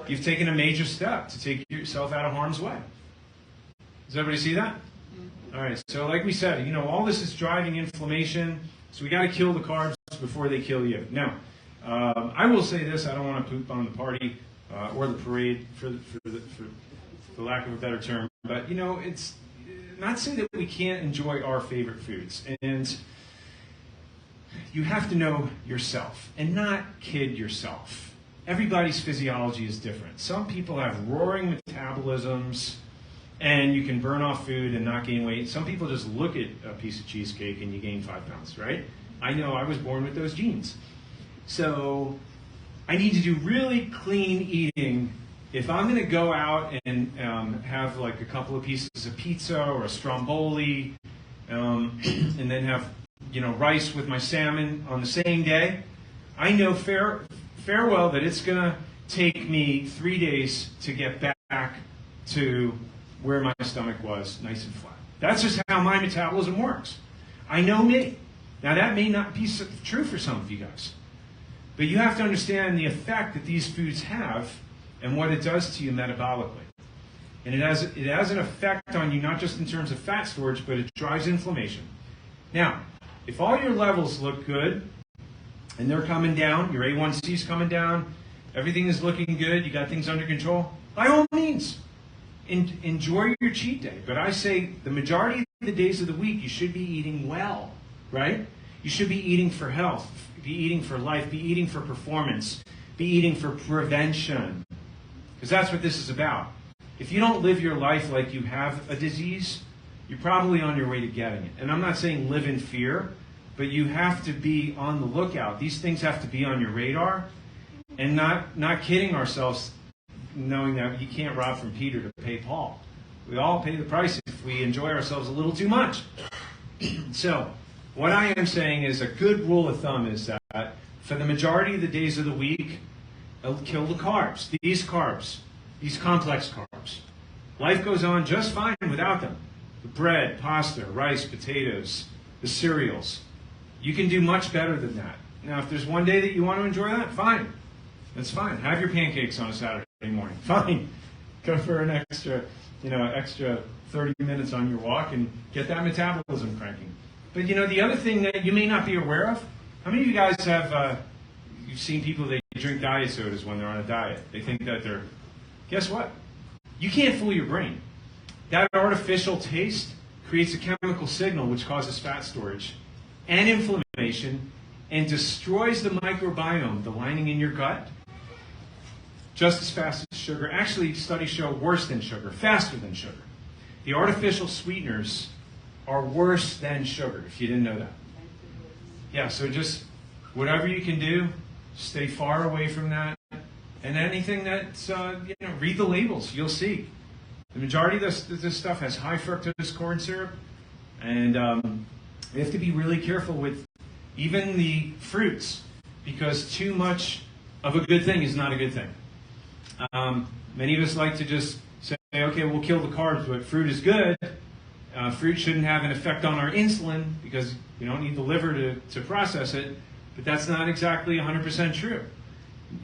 You've taken a major step to take yourself out of harm's way. Does everybody see that? All right, so like we said, all this is driving inflammation, so we got to kill the carbs before they kill you. Now, I will say this, I don't want to poop on the party or the parade, for lack of a better term, but, it's not to say that we can't enjoy our favorite foods. And you have to know yourself and not kid yourself. Everybody's physiology is different. Some people have roaring metabolisms, and you can burn off food and not gain weight. Some people just look at a piece of cheesecake and you gain 5 pounds, right? I know, I was born with those genes. So I need to do really clean eating. If I'm going to go out and have like a couple of pieces of pizza or a stromboli, and then have rice with my salmon on the same day, I know farewell that it's going to take me 3 days to get back to where my stomach was, nice and flat. That's just how my metabolism works. I know me. Now that may not be true for some of you guys, but you have to understand the effect that these foods have and what it does to you metabolically. And it has an effect on you not just in terms of fat storage, but it drives inflammation. Now, if all your levels look good, and they're coming down, your A1C is coming down, everything is looking good, you got things under control, by all means, enjoy your cheat day. But I say the majority of the days of the week, you should be eating well, right? You should be eating for health, be eating for life, be eating for performance, be eating for prevention. Because that's what this is about. If you don't live your life like you have a disease, you're probably on your way to getting it. And I'm not saying live in fear, but you have to be on the lookout. These things have to be on your radar, and not kidding ourselves, knowing that you can't rob from Peter to pay Paul. We all pay the price if we enjoy ourselves a little too much. So, what I am saying is a good rule of thumb is that for the majority of the days of the week, kill the carbs. These complex carbs. Life goes on just fine without them. The bread, pasta, rice, potatoes, the cereals. You can do much better than that. Now, if there's one day that you want to enjoy that, fine. That's fine. Have your pancakes on a Saturday morning. Fine. Go for an extra 30 minutes on your walk and get that metabolism cranking. But the other thing that you may not be aware of, how many of you guys have, you've seen people, they drink diet sodas when they're on a diet. They think that they're, guess what? You can't fool your brain. That artificial taste creates a chemical signal which causes fat storage and inflammation and destroys the microbiome, the lining in your gut, just as fast as sugar. Actually, studies show worse than sugar, faster than sugar. The artificial sweeteners are worse than sugar, if you didn't know that. Yeah, so just whatever you can do, stay far away from that. And anything that's, read the labels, you'll see. The majority of this stuff has high fructose corn syrup, and we have to be really careful with even the fruits, because too much of a good thing is not a good thing. Many of us like to just say, okay, we'll kill the carbs, but fruit is good. Fruit shouldn't have an effect on our insulin because we don't need the liver to process it, but that's not exactly 100% true.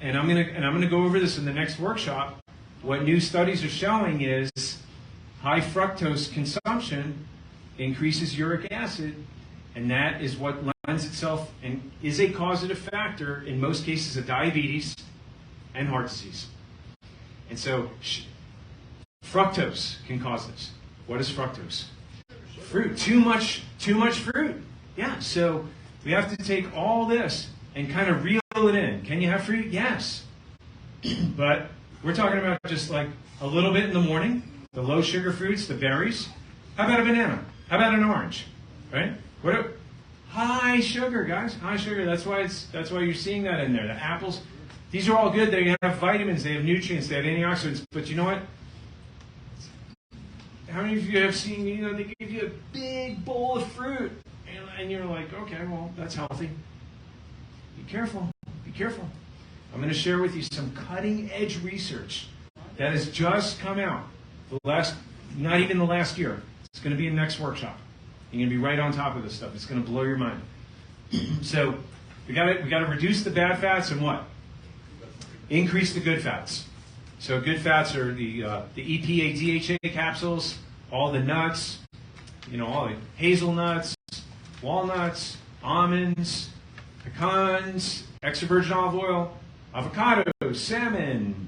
And I'm gonna go over this in the next workshop. What new studies are showing is high fructose consumption increases uric acid, and that is what lends itself and is a causative factor in most cases of diabetes and heart disease. And so fructose can cause this. What is fructose? Fruit. Too much fruit. Yeah, so we have to take all this and kind of reel it in. Can you have fruit? Yes. But we're talking about just like a little bit in the morning, the low sugar fruits, the berries. How about a banana? How about an orange? Right? High sugar, guys. High sugar. That's why you're seeing that in there. The apples, these are all good. They have vitamins, they have nutrients, they have antioxidants. But you know what? How many of you have seen, they give you a big bowl of fruit, and you're like, okay, well, that's healthy. Be careful. Be careful. I'm going to share with you some cutting-edge research that has just come out. Not even the last year. It's going to be in the next workshop. You're going to be right on top of this stuff. It's going to blow your mind. So we got to reduce the bad fats and what? Increase the good fats. So good fats are the EPA, DHA capsules, all the nuts, all the hazelnuts, walnuts, almonds, pecans, extra virgin olive oil, avocados, salmon.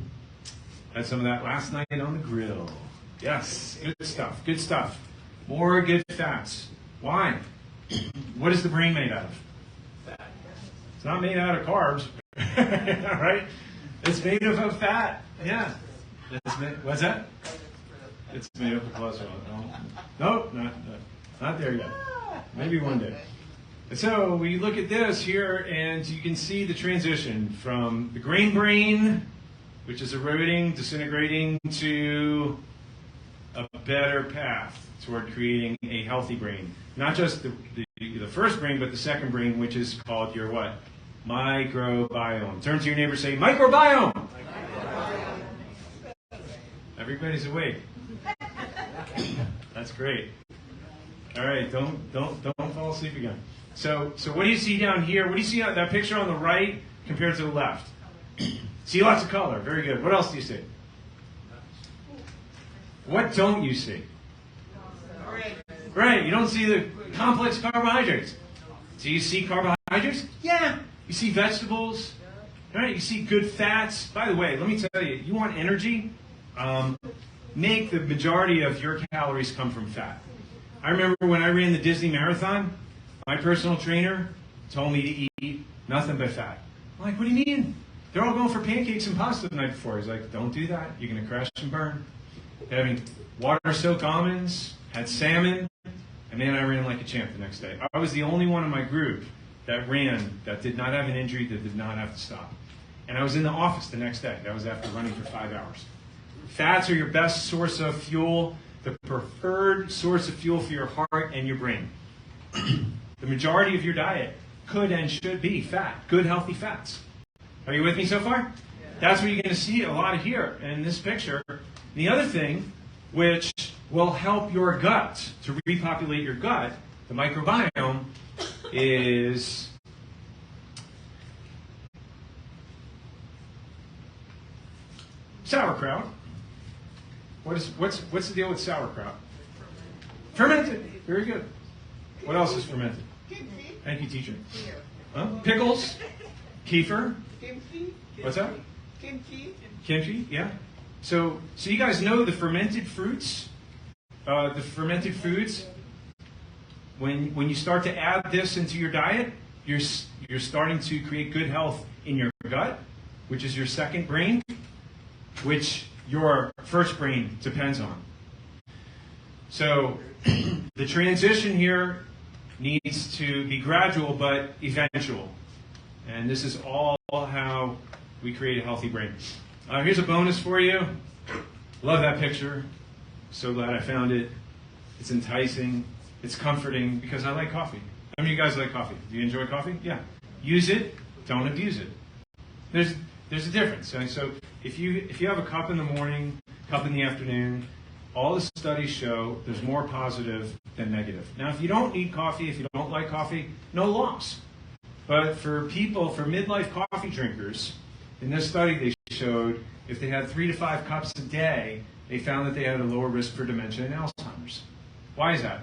Had some of that last night on the grill. Yes, good stuff, good stuff. More good fats. Why? What is the brain made out of? It's not made out of carbs, right? It's made of fat. Yeah. What's that? It's made up of cholesterol. Nope, not there yet. Maybe one day. And so we look at this here, and you can see the transition from the grain brain, which is eroding, disintegrating, to a better path toward creating a healthy brain. Not just the first brain, but the second brain, which is called your what? Microbiome. Turn to your neighbor and say, microbiome! Everybody's awake. That's great. All right, don't fall asleep again. So what do you see down here? What do you see on that picture on the right compared to the left? See lots of color. Very good. What else do you see? What don't you see? Right, you don't see the complex carbohydrates. So you see carbohydrates? Yeah. You see vegetables? Right, you see good fats. By the way, let me tell you, you want energy? Make the majority of your calories come from fat. I remember when I ran the Disney Marathon, my personal trainer told me to eat nothing but fat. I'm like, what do you mean? They're all going for pancakes and pasta the night before. He's like, don't do that. You're going to crash and burn. Having water-soaked almonds, had salmon, and man, I ran like a champ the next day. I was the only one in my group that ran, that did not have an injury, that did not have to stop. And I was in the office the next day. That was after running for 5 hours. Fats are your best source of fuel, the preferred source of fuel for your heart and your brain. The majority of your diet could and should be fat, good, healthy fats. Are you with me so far? That's what you're going to see a lot of here in this picture. The other thing, which will help your gut, to repopulate your gut, the microbiome, is sauerkraut. What's the deal with sauerkraut? Fermented. Very good. What else is fermented? Kimchi. Thank you, teacher. Huh? Pickles. Kefir. Kimchi. What's that? Kimchi. Kimchi. Yeah. So you guys know the fermented fruits. The fermented foods. When you start to add this into your diet, you're starting to create good health in your gut, which is your second brain, which your first brain depends on. So the transition here needs to be gradual but eventual. And this is all how we create a healthy brain. Here's a bonus for you. Love that picture. So glad I found it. It's enticing. It's comforting because I like coffee. How many of you guys like coffee? Do you enjoy coffee? Yeah. Use it. Don't abuse it. There's a difference. So if you have a cup in the morning, cup in the afternoon, all the studies show there's more positive than negative. Now, if you don't need coffee, if you don't like coffee, no loss. But for people, for midlife coffee drinkers, in this study they showed if they had 3 to 5 cups a day, they found that they had a lower risk for dementia and Alzheimer's. Why is that?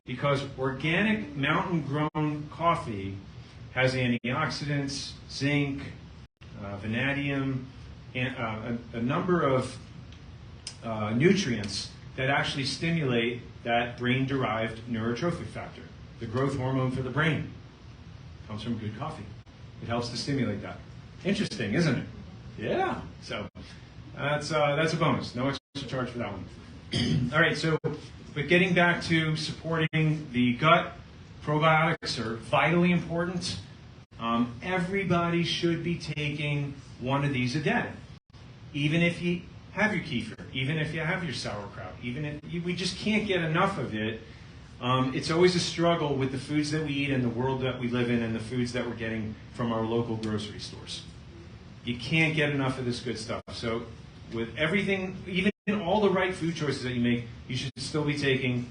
Because organic mountain-grown coffee has antioxidants, zinc, vanadium, and a number of nutrients that actually stimulate that brain-derived neurotrophic factor, the growth hormone for the brain. Comes from good coffee. It helps to stimulate that. Interesting, isn't it? Yeah. So that's a bonus. No extra charge for that one. All right. So, but getting back to supporting the gut, probiotics are vitally important. Everybody should be taking one of these a day, even if you have your kefir, even if you have your sauerkraut, even if we just can't get enough of it. It's always a struggle with the foods that we eat and the world that we live in and the foods that we're getting from our local grocery stores. You can't get enough of this good stuff. So with everything, even all the right food choices that you make, you should still be taking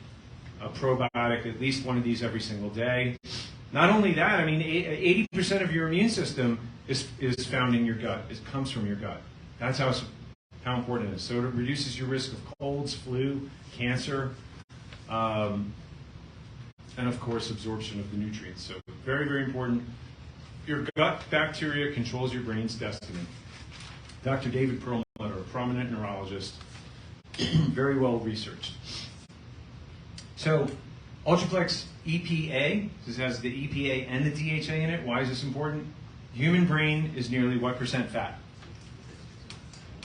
a probiotic, at least one of these every single day. Not only that, I mean, 80% of your immune system is found in your gut. It comes from your gut. That's how important it is. So it reduces your risk of colds, flu, cancer, and of course absorption of the nutrients. So very, very important. Your gut bacteria controls your brain's destiny. Dr. David Perlmutter, a prominent neurologist, very well researched. So Ultraplex EPA, this has the EPA and the DHA in it. Why is this important? Human brain is nearly what percent fat?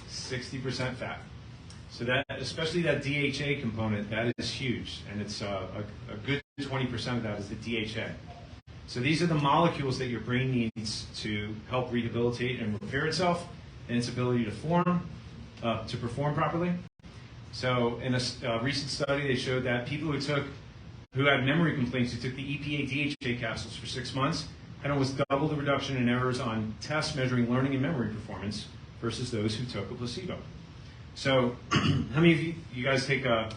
60% fat. So that, especially that DHA component, that is huge, and it's a good 20% of that is the DHA. So these are the molecules that your brain needs to help rehabilitate and repair itself, and its ability to perform properly. So in a recent study, they showed that people who had memory complaints, who took the EPA DHA capsules for 6 months, had almost double the reduction in errors on tests measuring learning and memory performance versus those who took a placebo. So how many of you guys take the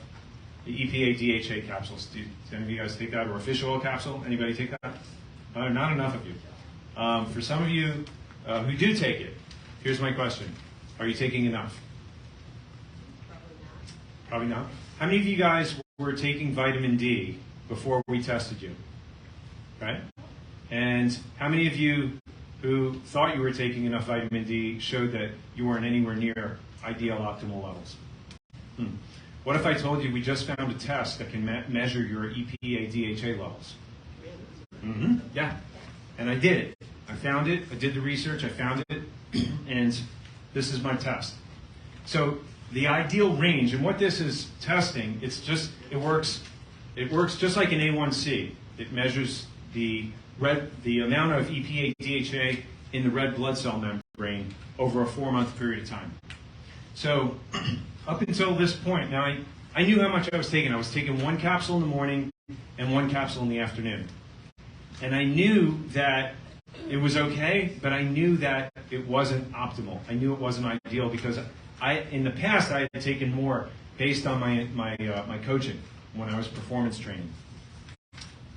EPA DHA capsules? Do any of you guys take that, or a fish oil capsule? Anybody take that? Not enough of you. For some of you who do take it, here's my question. Are you taking enough? Probably not. How many of you guys were taking vitamin D before we tested you? Right? And how many of you who thought you were taking enough vitamin D showed that you weren't anywhere near ideal optimal levels? What if I told you we just found a test that can measure your EPA DHA levels? Yeah. And I did it. I found it. I did the research. I found it. And this is my test. So the ideal range, and what this is testing, it works just like an A1C. It measures the amount of EPA DHA in the red blood cell membrane over a 4-month period of time. So up until this point, now I knew how much I was taking. I was taking 1 capsule in the morning and 1 capsule in the afternoon. And I knew that it was okay, but I knew that it wasn't optimal. I knew it wasn't ideal because in the past I had taken more based on my coaching when I was performance training.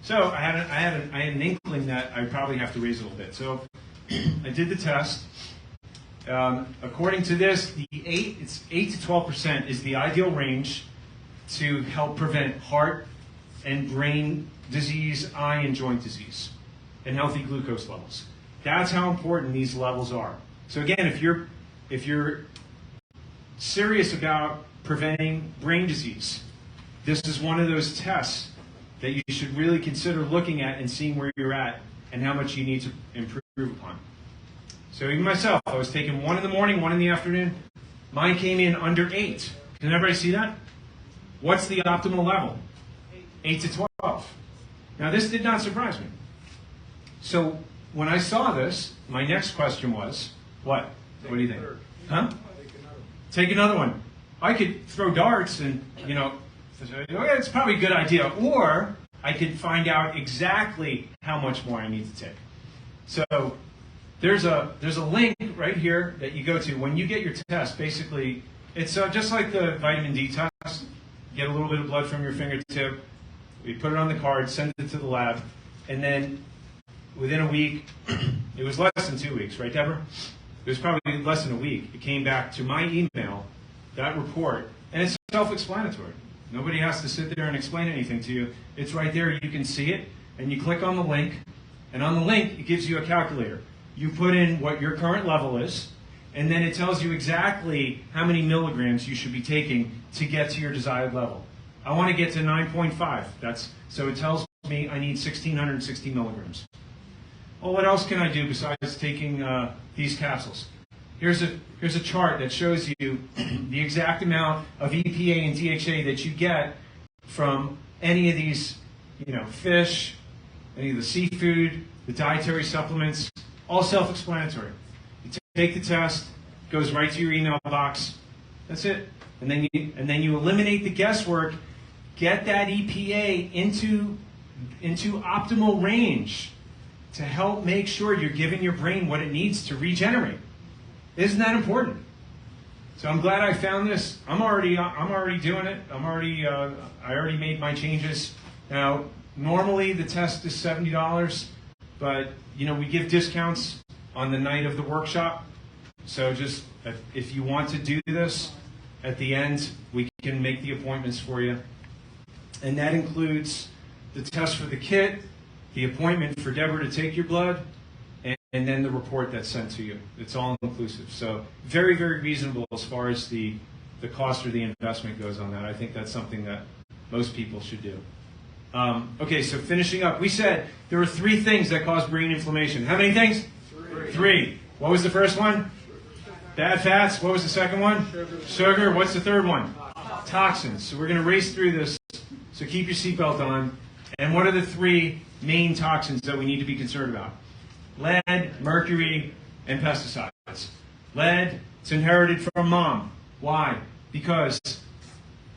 So I had an inkling that I probably have to raise it a little bit. So I did the test. According to this, it's 8 to 12% is the ideal range to help prevent heart and brain disease, eye and joint disease, and healthy glucose levels. That's how important these levels are. So again, if you're serious about preventing brain disease, this is one of those tests that you should really consider looking at and seeing where you're at and how much you need to improve upon. So even myself, I was taking 1 in the morning, 1 in the afternoon. Mine came in under 8. Can everybody see that? What's the optimal level? 8 to 12. Now this did not surprise me. So when I saw this, my next question was, what? What do you think? Huh? Take another one. I could throw darts and, okay, it's probably a good idea. Or I could find out exactly how much more I need to take. So there's a link right here that you go to when you get your test. Basically, it's just like the vitamin D test. You get a little bit of blood from your fingertip. We put it on the card, send it to the lab, and then within a week, it was less than 2 weeks, right, Deborah? It was probably less than a week. It came back to my email, that report, and it's self-explanatory. Nobody has to sit there and explain anything to you. It's right there. You can see it, and you click on the link, and on the link, it gives you a calculator. You put in what your current level is, and then it tells you exactly how many milligrams you should be taking to get to your desired level. I want to get to 9.5. So it tells me I need 1,660 milligrams. Well, what else can I do besides taking these capsules? Here's a chart that shows you the exact amount of EPA and DHA that you get from any of these, fish, any of the seafood, the dietary supplements, all self-explanatory. You take the test, it goes right to your email box. That's it. And then you eliminate the guesswork, get that EPA into optimal range to help make sure you're giving your brain what it needs to regenerate. Isn't that important? So I'm glad I found this. I'm already doing it. I already made my changes. Now, normally the test is $70, but we give discounts on the night of the workshop. So just if you want to do this, at the end we can make the appointments for you, and that includes the test for the kit, the appointment for Deborah to take your blood, and then the report that's sent to you. It's all inclusive. So very, very reasonable as far as the cost or the investment goes on that. I think that's something that most people should do. Okay, so finishing up. We said there are 3 things that cause brain inflammation. How many things? 3. What was the first one? Bad fats. What was the second one? Sugar. What's the third one? Toxins. So we're going to race through this. So keep your seatbelt on. And what are the 3 main toxins that we need to be concerned about? Lead, mercury, and pesticides. Lead, it's inherited from mom. Why? Because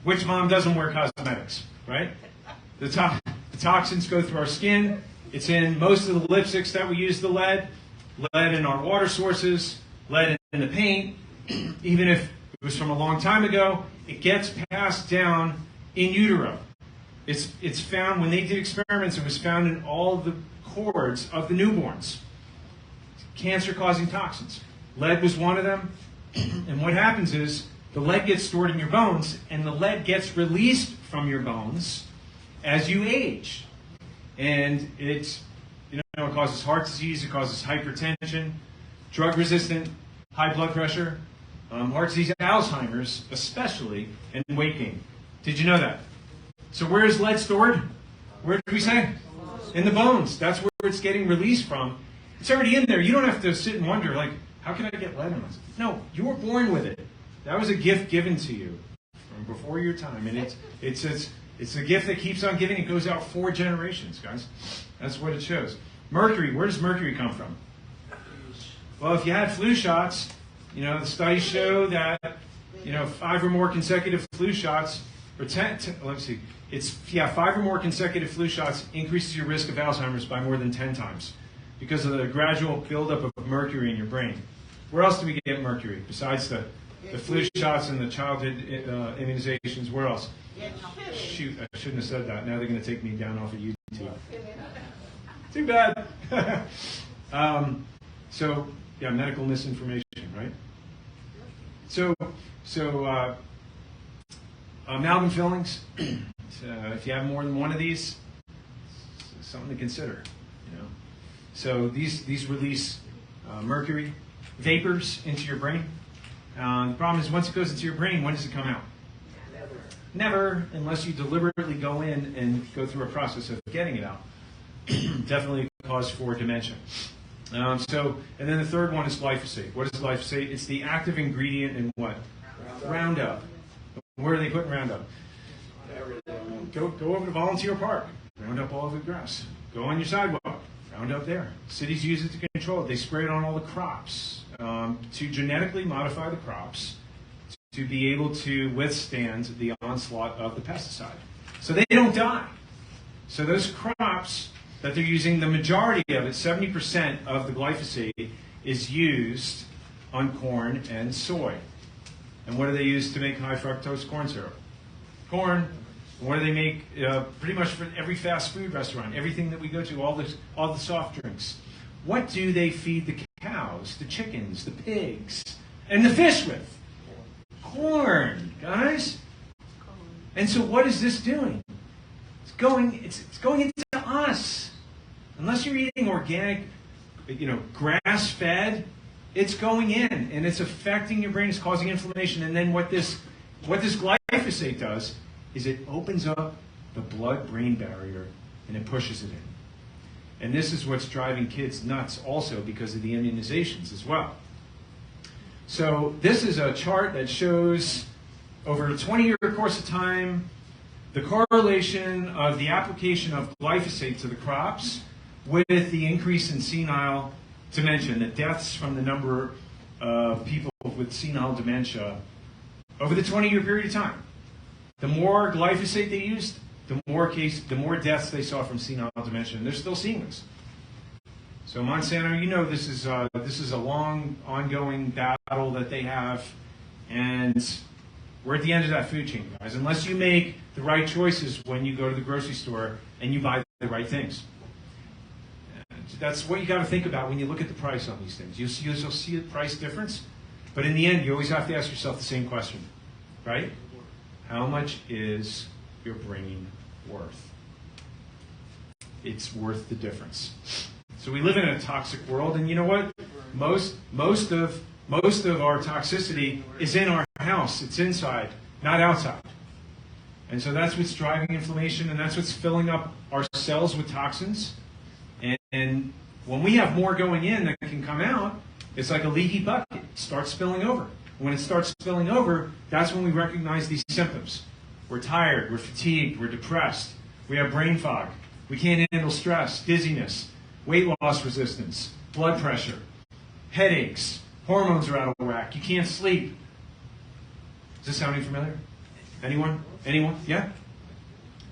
which mom doesn't wear cosmetics, right? The toxins go through our skin. It's in most of the lipsticks that we use, the lead in our water sources, lead in the paint. Even if it was from a long time ago, it gets passed down in utero. It's found, when they did experiments, it was found in all the cords of the newborns. Cancer-causing toxins. Lead was one of them. And what happens is the lead gets stored in your bones, and the lead gets released from your bones as you age. And it causes heart disease, it causes hypertension, drug-resistant, high blood pressure, heart disease, Alzheimer's especially, and weight gain. Did you know that? So where is lead stored? Where did we say? In the bones. That's where it's getting released from. It's already in there. You don't have to sit and wonder, how can I get lead in this? No, you were born with it. That was a gift given to you from before your time. And it's a gift that keeps on giving. It goes out 4 generations, guys. That's what it shows. Mercury. Where does mercury come from? Well, if you had flu shots, the studies show that, 5 or more consecutive flu shots, or 5 or more consecutive flu shots increases your risk of Alzheimer's by more than 10 times because of the gradual buildup of mercury in your brain. Where else do we get mercury besides the flu shots and the childhood immunizations? Where else? Shoot, I shouldn't have said that. Now they're going to take me down off of YouTube. Too bad. Medical misinformation, right? So amalgam fillings. If you have more than one of these, it's something to consider. So these release mercury vapors into your brain. The problem is, once it goes into your brain, when does it come out? Never, unless you deliberately go in and go through a process of getting it out. Definitely cause for dementia. And then the third one is glyphosate. What is glyphosate? It's the active ingredient in what? Roundup. Where are they putting Roundup? Go over to Volunteer Park. Round up all of the grass. Go on your sidewalk. Round up there. Cities use it to control it. They spray it on all the crops to genetically modify the crops to be able to withstand the onslaught of the pesticide. So they don't die. So those crops that they're using, the majority of it, 70% of the glyphosate, is used on corn and soy. And what do they use to make high fructose corn syrup? Corn. And what do they make pretty much for every fast food restaurant, everything that we go to, all the soft drinks? What do they feed the cows, the chickens, the pigs, and the fish with? Corn, guys. And so what is this doing? It's going into us. Unless you're eating organic, grass-fed, it's going in and it's affecting your brain. It's causing inflammation. And then what this glyphosate does is it opens up the blood-brain barrier and it pushes it in. And this is what's driving kids nuts also because of the immunizations as well. So this is a chart that shows over a 20-year course of time the correlation of the application of glyphosate to the crops with the increase in senile dementia, the deaths from the number of people with senile dementia over the 20-year period of time. The more glyphosate they used, the more deaths they saw from senile dementia, and they're still seeing this. So Monsanto, this is a long, ongoing battle that they have, And we're at the end of that food chain, guys, unless you make the right choices when you go to the grocery store and you buy the right things. That's what you got to think about when you look at the price on these things. You'll see a price difference, but in the end, you always have to ask yourself the same question, right? How much is your brain worth? It's worth the difference. So we live in a toxic world, and you know what? Most of our toxicity is in our house. It's inside, not outside. And so that's what's driving inflammation, and that's what's filling up our cells with toxins. And when we have more going in than can come out, it's like a leaky bucket. It starts spilling over. When it starts spilling over, that's when we recognize these symptoms. We're tired, we're fatigued, we're depressed, we have brain fog, we can't handle stress, dizziness, weight loss resistance, blood pressure, headaches, hormones are out of whack, you can't sleep. Is this sounding familiar? Anyone? Anyone? Yeah?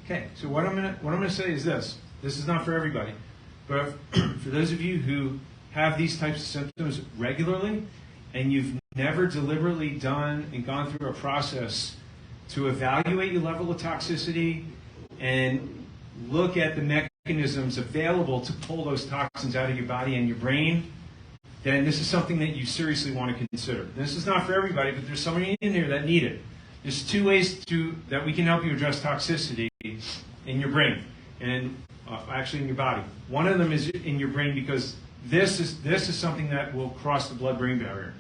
Okay, so what I'm gonna say is this. This is not for everybody. But for those of you who have these types of symptoms regularly, and you've never deliberately done and gone through a process to evaluate your level of toxicity and look at the mechanisms available to pull those toxins out of your body and your brain, then this is something that you seriously want to consider. This is not for everybody, but there's somebody in there that need it. There's two ways that we can help you address toxicity in your brain. And actually in your body. One of them is in your brain because this is something that will cross the blood-brain barrier.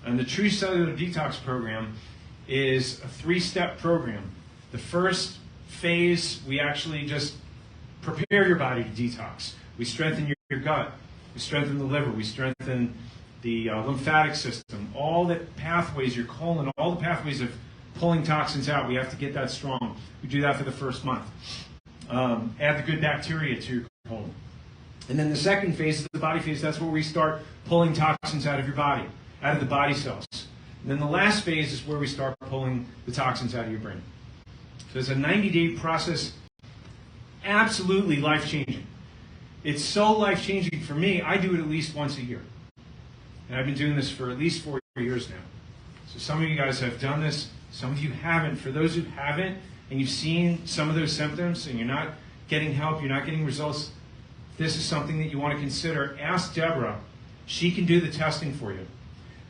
And the True Cellular Detox program is a 3-step program. The first phase, we actually just prepare your body to detox. We strengthen your gut. We strengthen the liver. We strengthen the lymphatic system. All the pathways, your colon, all the pathways of pulling toxins out, we have to get that strong. We do that for the first month. Add the good bacteria to your colon. And then the second phase is the body phase. That's where we start pulling toxins out of your body, out of the body cells. And then the last phase is where we start pulling the toxins out of your brain. So it's a 90-day process, absolutely life-changing. It's so life-changing for me, I do it at least once a year. And I've been doing this for at least 4 years now. So some of you guys have done this, some of you haven't. For those who haven't, and you've seen some of those symptoms and you're not getting help, you're not getting results, this is something that you want to consider. Ask Deborah. She can do the testing for you.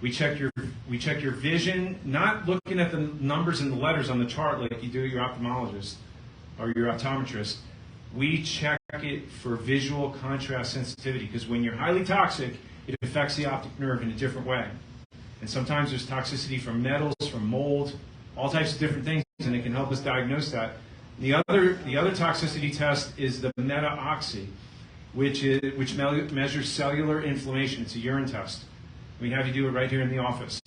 We check your vision, not looking at the numbers and the letters on the chart like you do your ophthalmologist or your optometrist. We check it for visual contrast sensitivity because when you're highly toxic, it affects the optic nerve in a different way. And sometimes there's toxicity from metals, from mold, all types of different things, and it can help us diagnose that. The other toxicity test is the meta-oxy, which measures cellular inflammation. It's a urine test. We have you do it right here in the office.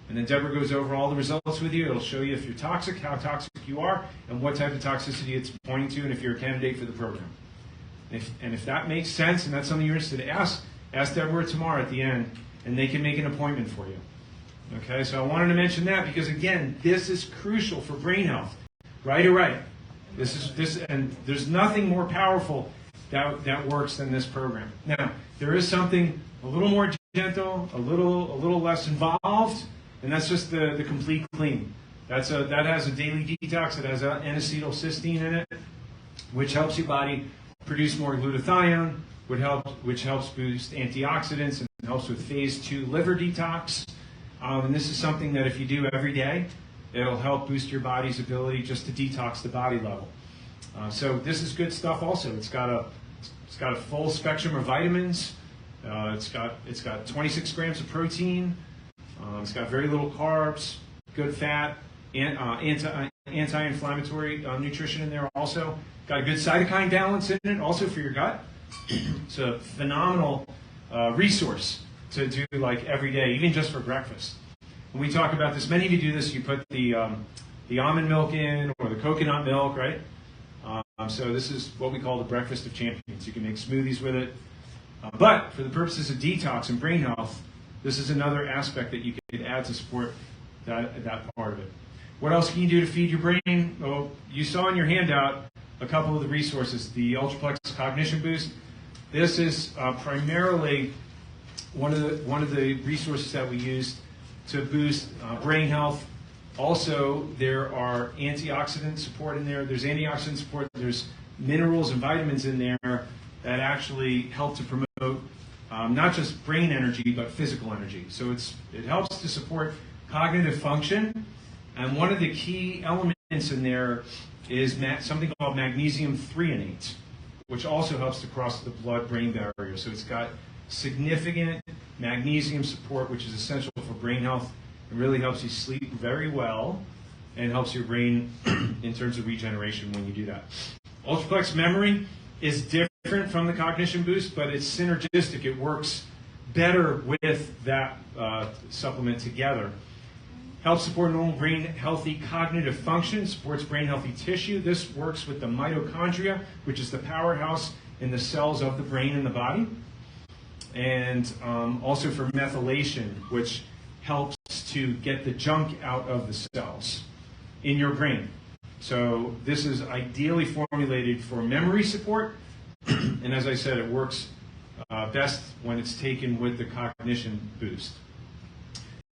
And then Deborah goes over all the results with you. It'll show you if you're toxic, how toxic you are, and what type of toxicity it's pointing to, and if you're a candidate for the program. And if that makes sense and that's something you're interested in, ask Deborah tomorrow at the end, and they can make an appointment for you. Okay, so I wanted to mention that because, again, this is crucial for brain health. Right or right? And there's nothing more powerful that works than this program. Now, there is something a little more gentle, a little less involved, and that's just the complete clean. That has a daily detox. It has N-acetylcysteine in it, which helps your body produce more glutathione, which helps boost antioxidants and helps with phase 2 liver detox. And this is something that if you do every day, it'll help boost your body's ability just to detox the body level. So this is good stuff. Also, it's got a full spectrum of vitamins. It's got 26 grams of protein. It's got very little carbs, good fat, and anti-inflammatory nutrition in there. Also, got a good cytokine balance in it. Also for your gut. It's a phenomenal resource to do like every day, even just for breakfast. When we talk about this, many of you do this. You put the almond milk in or the coconut milk, right? So this is what we call the breakfast of champions. You can make smoothies with it. But for the purposes of detox and brain health, this is another aspect that you could add to support that part of it. What else can you do to feed your brain? Well, you saw in your handout a couple of the resources. The Ultraplex Cognition Boost. This is primarily one of the resources that we used to boost brain health. Also, there are antioxidant support in there. There's antioxidant support. There's minerals and vitamins in there that actually help to promote not just brain energy, but physical energy. So it helps to support cognitive function. And one of the key elements in there is something called magnesium threonate, which also helps to cross the blood-brain barrier. So it's got significant magnesium support, which is essential for brain health. It really helps you sleep very well and helps your brain in terms of regeneration when you do that. Ultraplex memory is different from the cognition boost, but it's synergistic. It works better with that supplement together. Helps support normal brain healthy cognitive function, supports brain healthy tissue. This works with the mitochondria, which is the powerhouse in the cells of the brain and the body. And also for methylation, which helps to get the junk out of the cells in your brain. So this is ideally formulated for memory support. And as I said, it works best when it's taken with the cognition boost.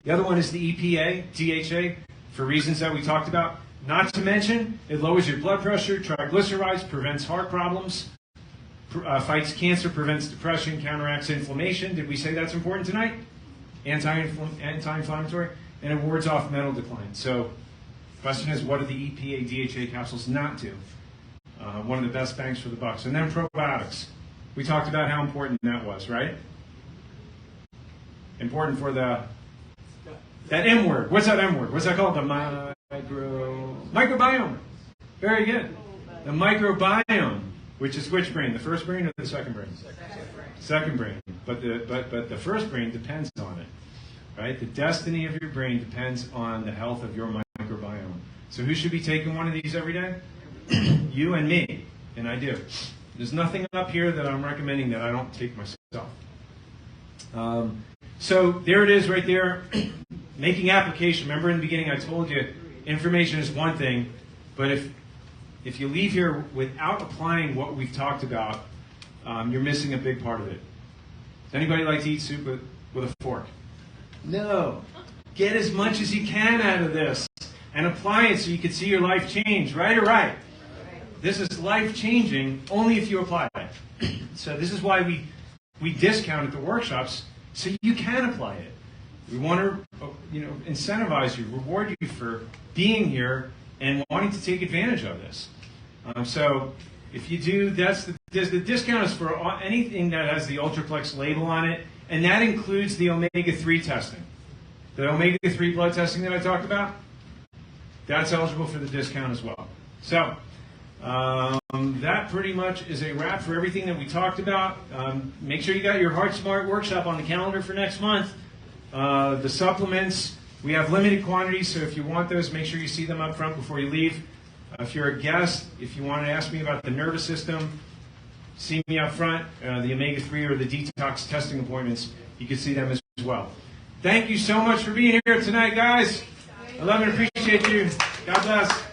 The other one is the EPA, DHA, for reasons that we talked about. Not to mention, it lowers your blood pressure, triglycerides, prevents heart problems, fights cancer, prevents depression, counteracts inflammation. Did we say that's important tonight? Anti-inflammatory, and it wards off mental decline. So the question is, what do the EPA, DHA capsules not do? One of the best bangs for the bucks. And then probiotics. We talked about how important that was, right? Important for that M word. What's that M word? What's that called? The microbiome. Very good. The microbiome, which is which brain? The first brain or the second brain? Second brain. But the first brain depends on it, right? The destiny of your brain depends on the health of your microbiome. So who should be taking one of these every day? You and me, and I do. There's nothing up here that I'm recommending that I don't take myself. So there it is right there. Making application. Remember in the beginning I told you information is one thing, but if you leave here without applying what we've talked about, you're missing a big part of it. Does anybody like to eat soup with a fork? No. Get as much as you can out of this and apply it so you can see your life change. Right or right? This is life-changing only if you apply it. So this is why we discount at the workshops so you can apply it. We want to incentivize you, reward you for being here and wanting to take advantage of this. So if you do, the discount is for anything that has the Ultraplex label on it, and that includes the omega-3 testing. The omega-3 blood testing that I talked about, that's eligible for the discount as well. So that pretty much is a wrap for everything that we talked about. Make sure you got your Heart Smart workshop on the calendar for next month. The supplements, we have limited quantities, so if you want those, make sure you see them up front before you leave. If you're a guest, if you want to ask me about the nervous system, see me up front. The omega-3 or the detox testing appointments, you can see them as well. Thank you so much for being here tonight, guys. I love and appreciate you. God bless.